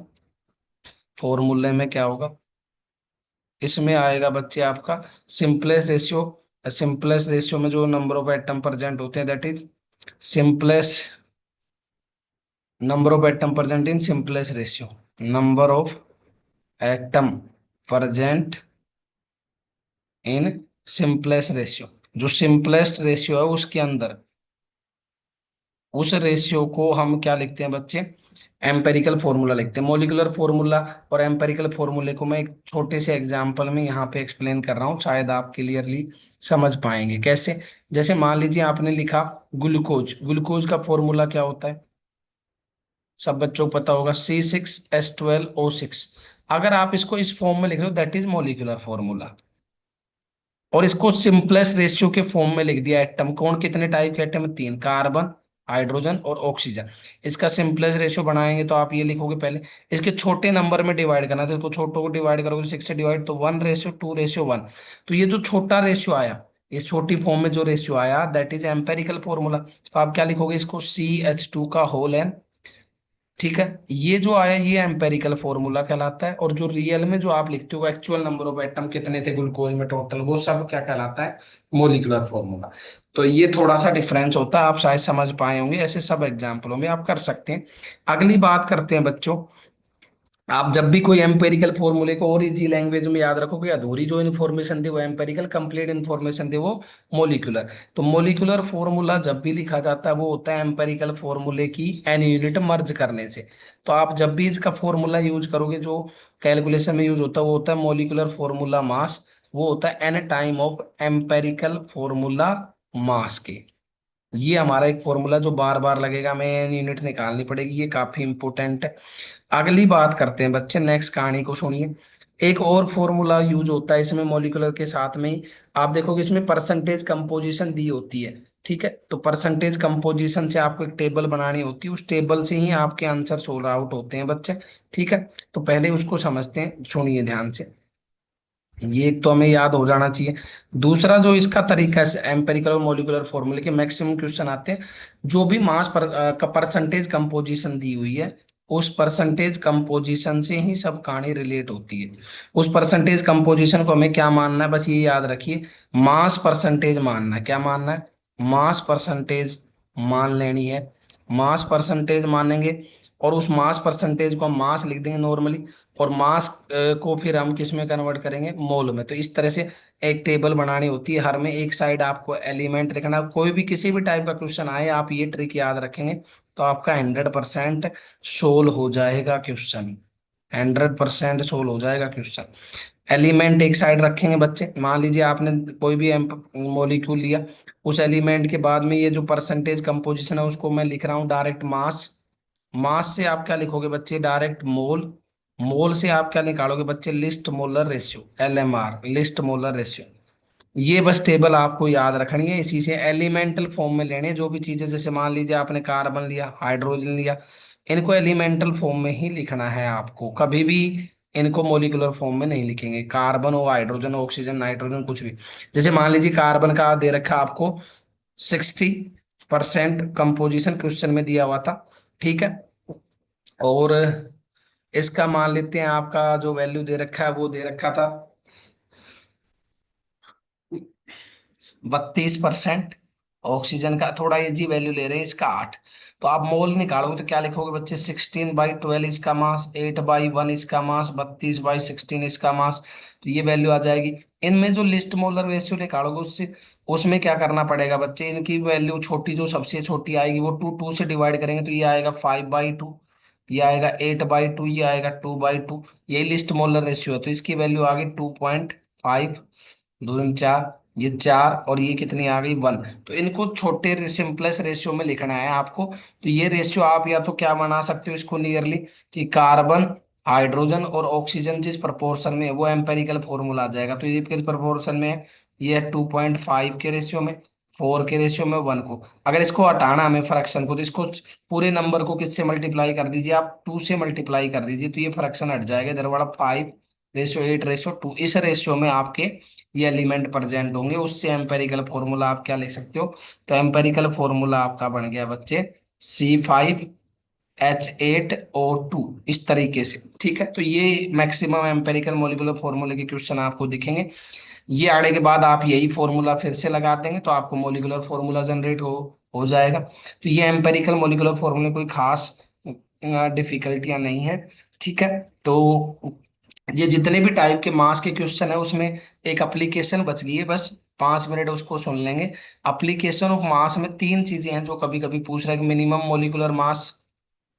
फॉर्मूले में क्या होगा, इसमें आएगा बच्चे आपका सिंपलेस्ट रेशियो। सिंपलेस्ट रेशियो में जो नंबर ऑफ एटम प्रेजेंट होते हैं, that is simplest number of atom present in simplest ratio, number of atom present in simplest ratio. जो सिंपलेस्ट रेशियो है उसके अंदर, उस रेशियो को हम क्या लिखते हैं बच्चे, एम्पेरिकल फॉर्मूला लिखते हैं, मोलिकुलर फॉर्मूला। और एम्पेरिकल फॉर्मूले को मैं एक छोटे से एग्जांपल में यहाँ पे एक्सप्लेन कर रहा हूँ, शायद आप क्लियरली समझ पाएंगे कैसे। जैसे मान लीजिए आपने लिखा ग्लूकोज, ग्लूकोज का फॉर्मूला क्या होता है, सब बच्चों को पता होगा, C6H12O6। अगर आप इसको इस फॉर्म में लिख रहे हो, दैट इज मोलिकुलर फॉर्मूला। और इसको सिंपलेस्ट रेशियो के फॉर्म में लिख दिया, एटम कौन, कितने टाइप के एटम, तीन, कार्बन, हाइड्रोजन और ऑक्सीजन। इसका सिंपलेस्ट रेशियो बनाएंगे तो आप ये लिखोगे पहले, इसके छोटे नंबर में डिवाइड करना, तो इसको छोटों को डिवाइड करोगे 6 से डिवाइड, तो 1:2:1। तो ये जो छोटा रेशियो आया, इस छोटी फॉर्म में जो रेशियो आया, दैट इज एम्पेरिकल फॉर्मूला। तो आप क्या लिखोगे, इसको CH2 का होल एन, ठीक है। ये जो आया ये एम्पेरिकल फॉर्मूला कहलाता है। और जो रियल में जो आप लिखते हो एक्चुअल नंबर ऑफ एटम कितने थे ग्लूकोज में टोटल, वो सब क्या कहलाता है, मोलिकुलर फॉर्मूला। तो ये थोड़ा सा डिफरेंस होता है, आप शायद समझ पाए होंगे, ऐसे सब एग्जाम्पलों में आप कर सकते हैं। अगली बात करते हैं बच्चों, आप जब भी कोई एम्पेरिकल फॉर्मूले को और इजी लैंग्वेज में याद रखोगे, अधूरी जो इन्फॉर्मेशन दे वो एम्पेरिकल, कंप्लीट इन्फॉर्मेशन दे वो मोलिकुलर। तो मोलिकुलर फॉर्मूला जब भी लिखा जाता है वो होता है एम्पेरिकल फॉर्मूले की एन यूनिट मर्ज करने से। तो आप जब भी इसका फॉर्मूला यूज करोगे, जो कैलकुलेशन में यूज होता है वो होता है मोलिकुलर फॉर्मूला मास, वो होता है N time of empirical formula mass के। ये हमारा एक फॉर्मूला जो बार बार लगेगा, हमें एन यूनिट निकालनी पड़ेगी, ये काफी इंपॉर्टेंट है। अगली बात करते हैं बच्चे, नेक्स्ट कहानी को सुनिए। एक और फॉर्मूला यूज होता है इसमें मोलिकुलर के साथ में ही, आप देखोगे इसमें परसेंटेज कंपोजिशन दी होती है, ठीक है। तो परसेंटेज कंपोजिशन से आपको एक टेबल बनानी होती है, उस टेबल से ही आपके आंसर सोल्व आउट होते हैं बच्चे, ठीक है। तो पहले उसको समझते हैं, सुनिए ध्यान से, ये एक तो हमें याद हो जाना चाहिए। दूसरा जो इसका तरीका है एम्पेरिकल और मॉलिक्यूलर फॉर्मूले के मैक्सिमम क्वेश्चन आते हैं, जो भी मास पर का परसेंटेज कंपोजिशन दी हुई है, उस परसेंटेज कंपोजिशन से ही सब कहानी रिलेट होती है। उस परसेंटेज कंपोजिशन को हमें क्या मानना है, बस ये याद रखिए, मास परसेंटेज मानना है। क्या मानना है, मास परसेंटेज मान लेनी है। मास परसेंटेज मानेंगे, और उस मास परसेंटेज को हम मास लिख देंगे नॉर्मली, और मास को फिर हम किस में कन्वर्ट करेंगे, मोल में। तो इस तरह से एक टेबल बनानी होती है, हर में एक साइड आपको एलिमेंट लिखना। कोई भी किसी भी टाइप का क्वेश्चन आए, आप ये ट्रिक याद रखेंगे तो आपका 100% सोल्व हो जाएगा क्वेश्चन, 100% सोल्व हो जाएगा क्वेश्चन। एलिमेंट एक साइड रखेंगे बच्चे, मान लीजिए आपने कोई भी मॉलिक्यूल लिया, उस एलिमेंट के बाद में ये जो परसेंटेज कंपोजिशन है उसको मैं लिख रहा हूँ डायरेक्ट मास। मास से आप क्या लिखोगे बच्चे, डायरेक्ट मोल। मोल से आप क्या निकालोगे बच्चे, list molar ratio, LMR, list molar ratio. ये बस टेबल आपको याद रखनी है, इसी से एलिमेंटल फॉर्म में लेने जो भी चीजें, जैसे मान लीजिए आपने कार्बन लिया, हाइड्रोजन लिया, इनको एलिमेंटल फॉर्म में ही लिखना है आपको, कभी भी इनको मोलिकुलर फॉर्म में नहीं लिखेंगे, कार्बन हो, हाइड्रोजन, ऑक्सीजन, नाइट्रोजन, कुछ भी। जैसे मान लीजिए कार्बन का दे रखा आपको 60% कंपोजिशन क्वेश्चन में दिया हुआ था, ठीक है। और इसका मान लेते हैं आपका जो वैल्यू दे रखा है वो दे रखा था 32%। ऑक्सीजन का थोड़ा इजी वैल्यू ले रहे हैं, इसका 8। तो आप मोल निकालोगे तो क्या लिखोगे बच्चे, 16/12 इसका मास, 8/1 इसका मास, 32/16 इसका मास। तो ये वैल्यू आ जाएगी। इनमें जो लिस्ट मोलर रेशियो निकालोगे उससे, उसमें क्या करना पड़ेगा बच्चे, इनकी वैल्यू छोटी, जो सबसे छोटी आएगी वो 2 से डिवाइड करेंगे, तो ये आएगा 5/2, ये आएगा 8/2, ये आएगा 2/2। यही लिस्ट मोलर रेशियो है, तो इसकी वैल्यू आ गई 2.5, 2 4, ये 4, और ये कितनी आ गई 1। तो इनको छोटे सिंपलेस्ट रेशियो में लिखना है आपको। तो ये रेशियो आप या तो क्या बना सकते हो इसको नियरली, कि कार्बन, हाइड्रोजन और ऑक्सीजन जिस प्रपोर्शन में है, वो एम्पेरिकल फॉर्मूला आ जाएगा। तो ये किस प्रपोर्शन में है, ये 2.5 के रेशियो में। 2.5 के रेशियो में, 2.5 के रेशियो में 1 है, 1 के रेशियो में 1 है, 1 के रेशियो में 1 है। तो ये वैल्यू आ जाएगी 2.5 के रेशियो में, 2.5 के रेशियो में 1 है, 1 के रेशियो में 1 है। तो ये किस प्रपोर्शन में है, ये 2.5 के रेशियो में। 4 के रेशियो में 1 को, अगर इसको हटाना हमें फ्रैक्शन को, तो इसको पूरे नंबर को किससे मल्टीप्लाई कर दीजिए आप, 2 से मल्टीप्लाई कर दीजिए, तो ये फ्रैक्शन हट जाएगा, इधर वाला 5:8:2, इस रेशियो में आपके ये एलिमेंट प्रेजेंट होंगे। उससे एम्पेरिकल फॉर्मूला आप क्या लिख सकते हो, तो एम्पेरिकल फॉर्मूला आपका बन गया बच्चे C5H8O2, इस तरीके से। ठीक है, तो ये मैक्सिमम एम्पेरिकल मॉलिक्यूलर फॉर्मूले के क्वेश्चन आपको दिखेंगे। ये आने के बाद आप यही फॉर्मूला फिर से लगा देंगे तो आपको मॉलिक्यूलर फॉर्मूला जनरेट हो जाएगा। तो ये एम्पेरिकल मॉलिक्यूलर फॉर्मूले कोई खास डिफिकल्टियां नहीं है। ठीक है, तो ये जितने भी टाइप के मास के क्वेश्चन है उसमें एक एप्लीकेशन बच गई है, बस 5 मिनट उसको सुन लेंगे। एप्लीकेशन ऑफ मास में 3 चीजें हैं जो कभी कभी पूछ रहा है कि मिनिमम मॉलिक्यूलर मास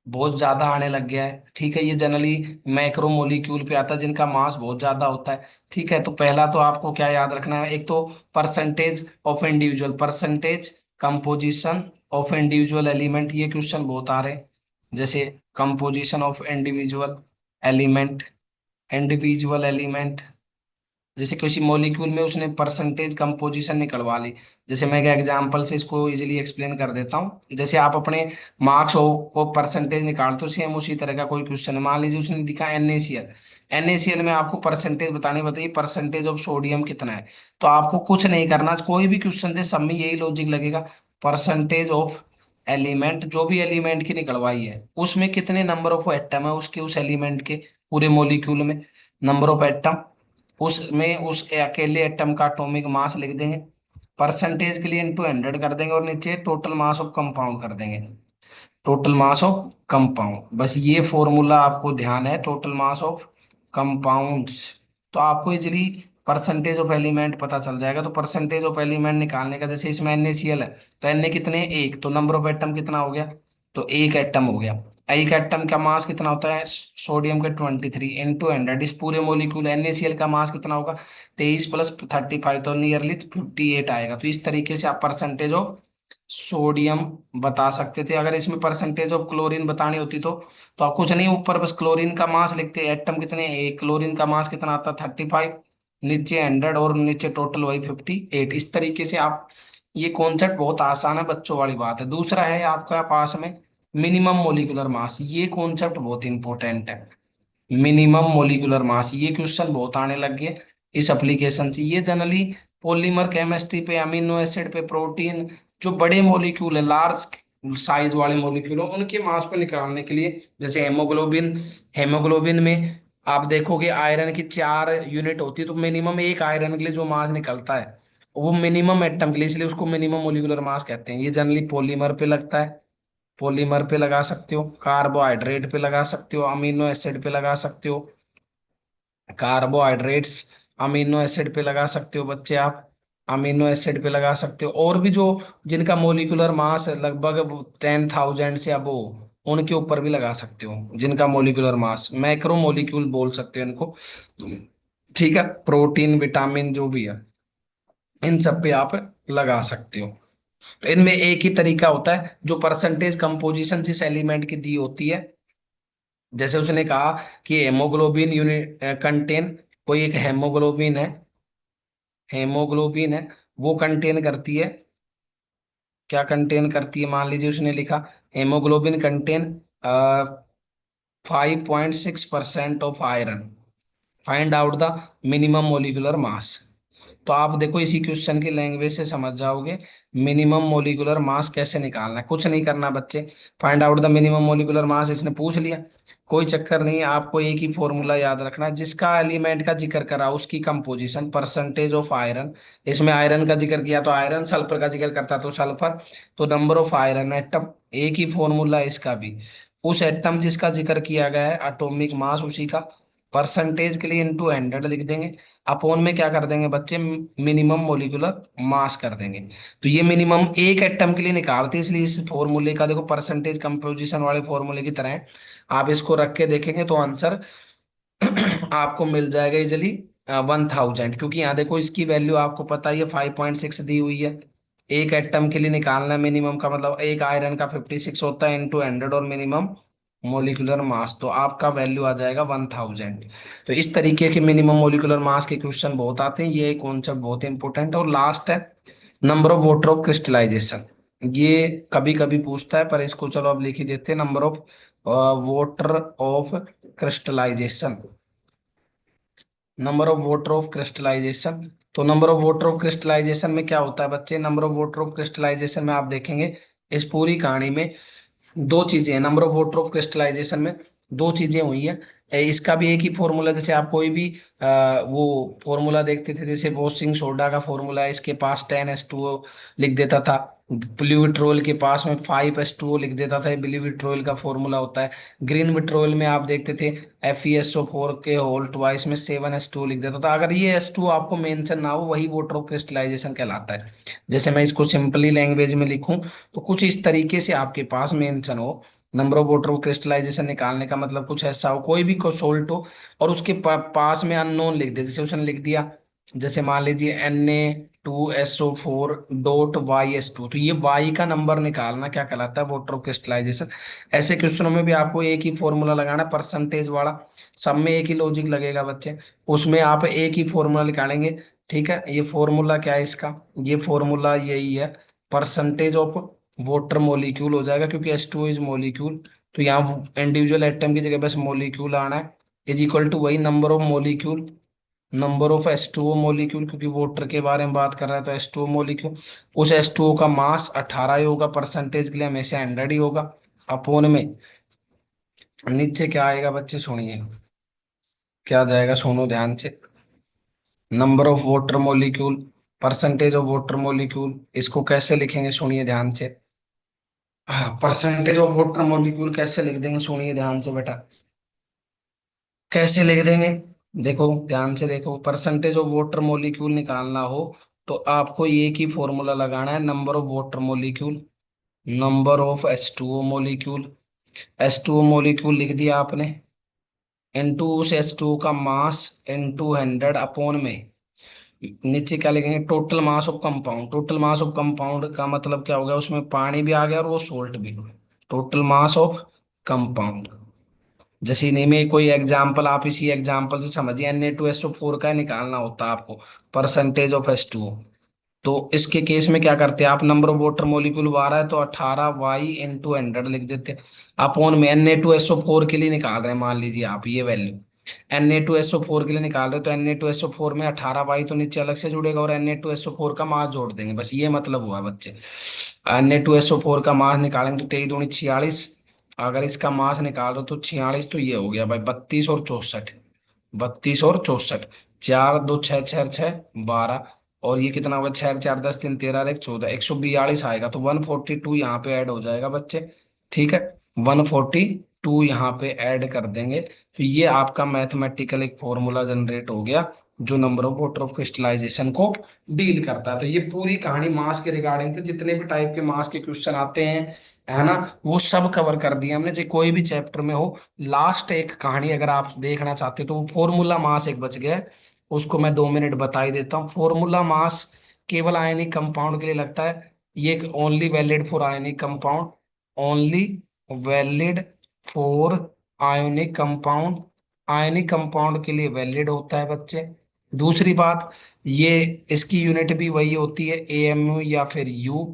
बहुत ज्यादा आने लग गया है। ठीक है, ये जनरली मैक्रो मोलिक्यूल पे आता है जिनका मास बहुत ज्यादा होता है। ठीक है, तो पहला तो आपको क्या याद रखना है, एक तो percentage of individual, percentage composition of individual element, ये क्वेश्चन बहुत आ रहे हैं। जैसे composition of element individual element, जैसे किसी मॉलिक्यूल में उसने परसेंटेज कंपोजिशन निकलवा ली। जैसे मैं एक एग्जांपल से इसको इजीली एक्सप्लेन कर देता हूँ, जैसे आप अपने मार्क्स को परसेंटेज निकालते हो, सेम उसी तरह का कोई क्वेश्चन है। मान लीजिए उसने दिखा NaCl, NaCl में आपको परसेंटेज बतानी, बताइए परसेंटेज ऑफ सोडियम कितना है। तो आपको कुछ नहीं करना, कोई भी क्वेश्चन दे सब में यही लॉजिक लगेगा, परसेंटेज ऑफ एलिमेंट, जो भी एलिमेंट की निकलवाई है उसमें कितने नंबर ऑफ एटम है उसके, उस एलिमेंट के पूरे मॉलिक्यूल में नंबर ऑफ एटम, उसमें उस अकेले एटम का एटॉमिक मास लिख देंगे, परसेंटेज के लिए इनटू 100 कर देंगे, और नीचे टोटल मास ऑफ कंपाउंड कर देंगे, टोटल मास ऑफ कंपाउंड। बस ये फॉर्मूला आपको ध्यान है, टोटल मास ऑफ कंपाउंड्स, तो आपको इजीली परसेंटेज ऑफ एलिमेंट पता चल जाएगा। तो परसेंटेज ऑफ एलिमेंट निकालने का, जैसे इसमें NaCl है तो Na कितने हैं? एक, तो नंबर ऑफ एटम कितना हो गया, तो एक एटम हो गया। एक एटम का मास कितना होता है सोडियम के 23 इंटू 100, इस पूरे मोलिक्यूल NaCl का मास कितना होगा 23 + 35, तो नियरली 58 आएगा। तो इस तरीके से आप परसेंटेज ऑफ सोडियम बता सकते थे। अगर इसमें परसेंटेज ऑफ क्लोरीन बतानी होती तो आप कुछ नहीं, ऊपर बस क्लोरीन का मास लिखते, एटम कितने हैं? एक, क्लोरीन का मास कितना आता है 35, नीचे 100 और नीचे टोटल वही 58। इस तरीके से आप, ये कॉन्सेप्ट बहुत आसान है, बच्चों वाली बात है। दूसरा है आपका पास में मिनिमम मोलिकुलर मास, ये कॉन्सेप्ट बहुत इंपॉर्टेंट है। मिनिमम मोलिकुलर मास, ये क्वेश्चन बहुत आने लग गए इस एप्लीकेशन से। ये जनरली पॉलीमर केमिस्ट्री पे, अमीनो एसिड पे, प्रोटीन, जो बड़े मॉलिक्यूल है, लार्ज साइज वाले मॉलिक्यूल है, उनके मास को निकालने के लिए, जैसे हेमोग्लोबिन, हेमोग्लोबिन में आप देखोगे आयरन की 4 यूनिट होती है, तो मिनिमम एक आयरन के लिए जो मास निकलता है वो मिनिमम एटम के लिए, इसलिए उसको मिनिमम मोलिकुलर मास कहते हैं। ये जनरली पॉलीमर पे लगता है, पॉलीमर पे लगा सकते हो, कार्बोहाइड्रेट पे लगा सकते हो, अमीनो एसिड पे लगा सकते हो, कार्बोहाइड्रेट्स अमीनो एसिड पे लगा सकते हो बच्चे आप, अमीनो एसिड पे लगा सकते हो। और भी जो जिनका मोलिकुलर मास है लगभग 10,000 से अब, उनके ऊपर भी लगा सकते हो, जिनका मोलिकुलर मास, मैक्रो मोलिक्यूल बोल सकते हो इनको। ठीक है, प्रोटीन विटामिन जो भी है इन सब पे आप लगा सकते हो। तो इनमें एक ही तरीका होता है, जो परसेंटेज कंपोजिशन जिस एलिमेंट की दी होती है, जैसे उसने कहा कि हेमोग्लोबिन यूनिट कंटेन, कोई एक हेमोग्लोबिन है, वो कंटेन करती है, क्या कंटेन करती है, मान लीजिए उसने लिखा haemoglobin contain 5.6% of iron, find out the minimum molecular mass. तो आप देखो इसी क्वेश्चन की लैंग्वेज से समझ जाओगे मिनिमम मोलिकुलर मास कैसे निकालना है। कुछ नहीं करना बच्चे, find out the minimum molecular mass इसने पूछ लिया, कोई चक्कर नहीं है, आपको एक ही फॉर्मूला याद रखना है, जिसका एलिमेंट का जिक्र करा उसकी कंपोजिशन, परसेंटेज ऑफ आयरन, इसमें आयरन का जिक्र किया तो आयरन, सल्फर का जिक्र करता तो सल्फर, तो नंबर ऑफ आयरन एटम, एक ही फॉर्मूला है इसका भी, उस एटम जिसका जिक्र किया गया है एटॉमिक मास उसी का, परसेंटेज के लिए इंटू 100 लिख देंगे, अपोन में क्या कर देंगे बच्चे, मिनिमम मोलिकुलर मास कर देंगे। तो ये मिनिमम एक एटम के लिए निकालते हैं, इसलिए इस फॉर्मूले का देखो परसेंटेज कंपोजिशन वाले फॉर्मूले की तरह है। आप इसको रख के देखेंगे तो आंसर आपको मिल जाएगा इजिली 1000, क्योंकि यहाँ देखो इसकी वैल्यू आपको पता ही है 5.6 दी हुई है। एक एटम के लिए निकालना है मिनिमम का मतलब, एक आयरन का 56 होता है इंटू 100 और मिनिमम मोलिकुलर मास, तो आपका वैल्यू आ जाएगा 1000। तो इस तरीके के मिनिमम मोलिकुलर मास के क्वेश्चन बहुत आते हैं, ये कॉन्सेप्ट बहुत इंपॉर्टेंट है। और लास्ट है number of water of crystallisation, ये कभी कभी पूछता है, पर इसको चलो अब लिख ही देते हैं। Number of water of crystallization, number of water of crystallization. तो number of water of crystallisation में क्या होता है बच्चे, number of water of crystallisation में आप देखेंगे इस पूरी कहानी में दो चीजें हैं। Number of water of crystallisation में दो चीजें हुई हैं। इसका भी एक ही फॉर्मूला, जैसे आप कोई भी वो फॉर्मूला देखते थे, जैसे वॉशिंग सोडा का फॉर्मूला है, इसके पास 10H2O लिख देता था। ब्लू विट्रोल के पास में 5H2O लिख देता था, ये ब्लू विट्रोल का फॉर्मूला होता है। ग्रीन विट्रोल में आप देखते थे FeSO4 के होल ट्वाइस में 7H2O लिख देता था। अगर ये H2O आपको मेंशन ना हो, वही वाटर ऑफ क्रिस्टलाइजेशन कहलाता है। जैसे मैं इसको सिंपली लैंग्वेज में लिखूं तो कुछ इस तरीके से आपके पास मेंशन हो, number of water of crystallisation निकालने का मतलब कुछ ऐसा हो, कोई भी सोल्ट हो और उसके पास में अननोन लिख दे, जैसे उसने लिख दिया, जैसे मान लीजिए Na2SO4 डॉट YS2, तो ये Y का नंबर निकालना क्या कहलाता है, वाटर ऑफ क्रिस्टलाइजेशन। ऐसे क्वेश्चनों में भी आपको एक ही फॉर्मूला लगाना, परसेंटेज वाला, सब में एक ही लॉजिक लगेगा बच्चे, उसमें आप एक ही फॉर्मूला निकालेंगे। ठीक है, ये फॉर्मूला क्या है इसका, ये फॉर्मूला यही है, परसेंटेज ऑफ वाटर मॉलिक्यूल हो जाएगा, क्योंकि H2O इज मॉलिक्यूल, तो यहाँ इंडिविजुअल एटम की जगह बस मॉलिक्यूल आना है, इज इक्वल टू वही number of molecule, number of H2O molecule, क्योंकि वाटर के बारे में बात कर रहा है तो H2O मॉलिक्यूल, उस H2O का मास 18 ही होगा, परसेंटेज के लिए हमेशा 100 ही होगा, अपोन में नीचे क्या आएगा बच्चे सुनिए, क्या जाएगा सुनो ध्यान से, number of water molecule, percentage of water molecule, इसको कैसे लिखेंगे सुनिए ध्यान से। हाँ, परसेंटेज ऑफ वाटर मॉलिक्यूल कैसे लिख देंगे सुनिए ध्यान से बेटा, कैसे लिख देंगे, देखो ध्यान से देखो, परसेंटेज ऑफ वाटर मॉलिक्यूल निकालना हो तो आपको एक ही फॉर्मूला लगाना है, number of water molecule, number of H2O molecule, H2O molecule लिख दिया आपने, इनटू उस H2O का मास इनटू 100 अपॉन में नीचे क्या लिखेंगे, total mass of compound, total mass of compound का मतलब क्या हो गया, उसमें पानी भी आ गया और वो सोल्ट भी, टोटल मास ऑफ कंपाउंड। जैसे इन्हीं में कोई एग्जाम्पल, आप इसी एग्जाम्पल से समझिए, Na2SO4 का निकालना होता है आपको, परसेंटेज ऑफ H2O। तो इसके केस में क्या करते हैं आप, नंबर ऑफ वाटर मॉलिक्यूल 12 है तो 18Y × 100 लिख देते हैं, अपॉन में Na2SO4 के लिए निकाल रहे हैं, मान लीजिए आप ये वैल्यू Na2SO4 के लिए निकाल रहे हो, तो Na2SO4 में 18Y तो नीचे अलग से जुड़ेगा और Na2SO4 का मास जोड़ देंगे, बस ये मतलब हुआ बच्चे। Na2SO4 का मास निकालेंगे तो 23 दूनी 46, अगर इसका मास निकाल रहे हो तो 46, तो ये हो गया भाई 32 और 64, 32 और 64, 4 2 6 6 6 12, और ये कितना होगा, 6 4 10 3 13 1 14, 142 आएगा, तो 142 यहाँ पे ऐड हो जाएगा बच्चे। ठीक है, 142 यहाँ पे ऐड कर देंगे, तो ये आपका मैथमेटिकल एक फॉर्मूला जनरेट हो गया, जो number of water of crystallisation को डील करता है। तो ये पूरी कहानी मास के रिगार्डिंग, तो जितने भी टाइप के मास के क्वेश्चन आते हैं, है ना, वो सब कवर कर दिया हमने, चाहे कोई भी चैप्टर में हो। लास्ट एक कहानी अगर आप देखना चाहते हो तो वो फॉर्मूला मास एक बच गया है, उसको मैं 2 मिनट बता ही देता हूँ। फॉर्मूला मास केवल आयनिक कंपाउंड के लिए लगता है, ये only valid for ionic compound, only valid for ionic compound, ionic compound के लिए वैलिड होता है बच्चे। दूसरी बात, ये इसकी यूनिट भी वही होती है, AMU या फिर U,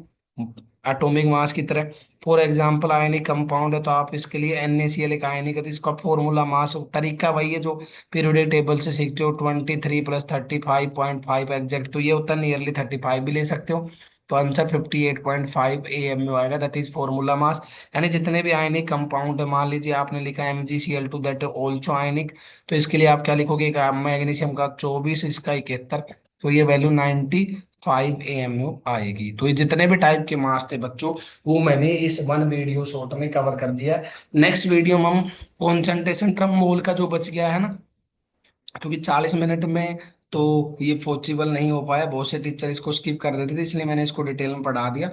एटॉमिक मास की तरह। फॉर एग्जाम्पल आयनिक कंपाउंड है तो आप इसके लिए NaCl एक आयनिक है, तो इसका फॉर्मूला मास तरीका वही है जो पीरियोडिक टेबल से सीखते हो, 23 + 35.5 एग्जैक्ट, तो ये होता है नियरली 35 भी ले सकते हो, तो आंसर 58.5 AMU आएगा, दैट इज फॉर्मूला मास। यानी जितने भी आयनिक कंपाउंड है, मान लीजिए आपने लिखा MgCl2 दैट ऑल्सो आयनिक, तो इसके लिए आप क्या लिखोगे, मैग्नीशियम का 24, इसका 71, तो ये वैल्यू 95 AMU आएगी। तो ये जितने भी टाइप के मास थे बच्चों, वो मैंने इस वन वीडियो शॉर्ट में कवर कर दिया है। नेक्स्ट वीडियो में हम कॉन्सेंट्रेशन टर्म मोल का जो बच गया है ना, क्योंकि 40 मिनट में तो ये पॉसिबल नहीं हो पाया, बहुत से टीचर इसको स्किप कर देते थे, इसलिए मैंने इसको डिटेल में पढ़ा दिया।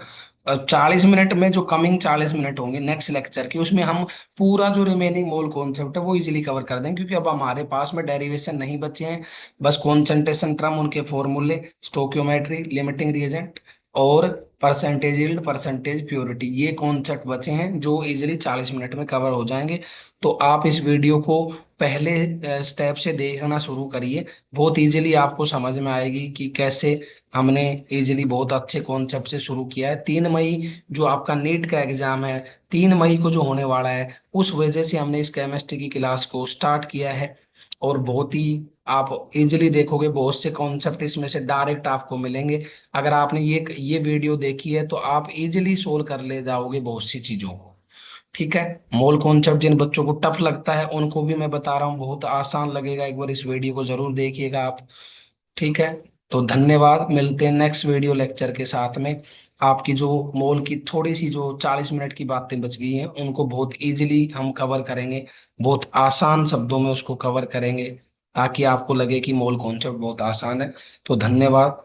40 मिनट में जो कमिंग 40 मिनट होंगे नेक्स्ट लेक्चर की, उसमें हम पूरा जो रिमेनिंग मोल कॉन्सेप्ट है वो इजीली कवर कर देंगे, क्योंकि अब हमारे पास में डेरिवेशन नहीं बचे हैं, बस कॉन्सेंट्रेशन टर्म, उनके फॉर्मूले, स्टोक्योमेट्री, लिमिटिंग रिएजेंट, और परसेंटेज यील्ड, परसेंटेज प्योरिटी, ये कॉन्सेप्ट बचे हैं जो इजीली 40 मिनट में कवर हो जाएंगे। तो आप इस वीडियो को पहले स्टेप से देखना शुरू करिए, बहुत इजीली आपको समझ में आएगी कि कैसे हमने इजीली बहुत अच्छे कॉन्सेप्ट से शुरू किया है। 3 मई जो आपका नीट का एग्जाम है, 3 मई को जो होने वाला है, उस वजह से हमने इस केमिस्ट्री की क्लास को स्टार्ट किया है। और बहुत ही आप इजीली देखोगे, बहुत से कॉन्सेप्ट इसमें से डायरेक्ट आपको मिलेंगे। अगर आपने ये वीडियो देखी है तो आप इजीली सोल्व कर ले जाओगे बहुत सी चीजों को। ठीक है। मोल कॉन्सेप्ट जिन बच्चों को टफ लगता है उनको भी मैं बता रहा हूँ, बहुत आसान लगेगा, एक बार इस वीडियो को जरूर देखिएगा आप। ठीक है। तो धन्यवाद, मिलते हैं नेक्स्ट वीडियो लेक्चर के साथ में। आपकी जो मोल की थोड़ी सी जो 40 मिनट की बातें बच गई हैं उनको बहुत इजीली हम कवर करेंगे, बहुत आसान शब्दों में उसको कवर करेंगे, ताकि आपको लगे कि मोल कॉन्सेप्ट बहुत आसान है। तो धन्यवाद।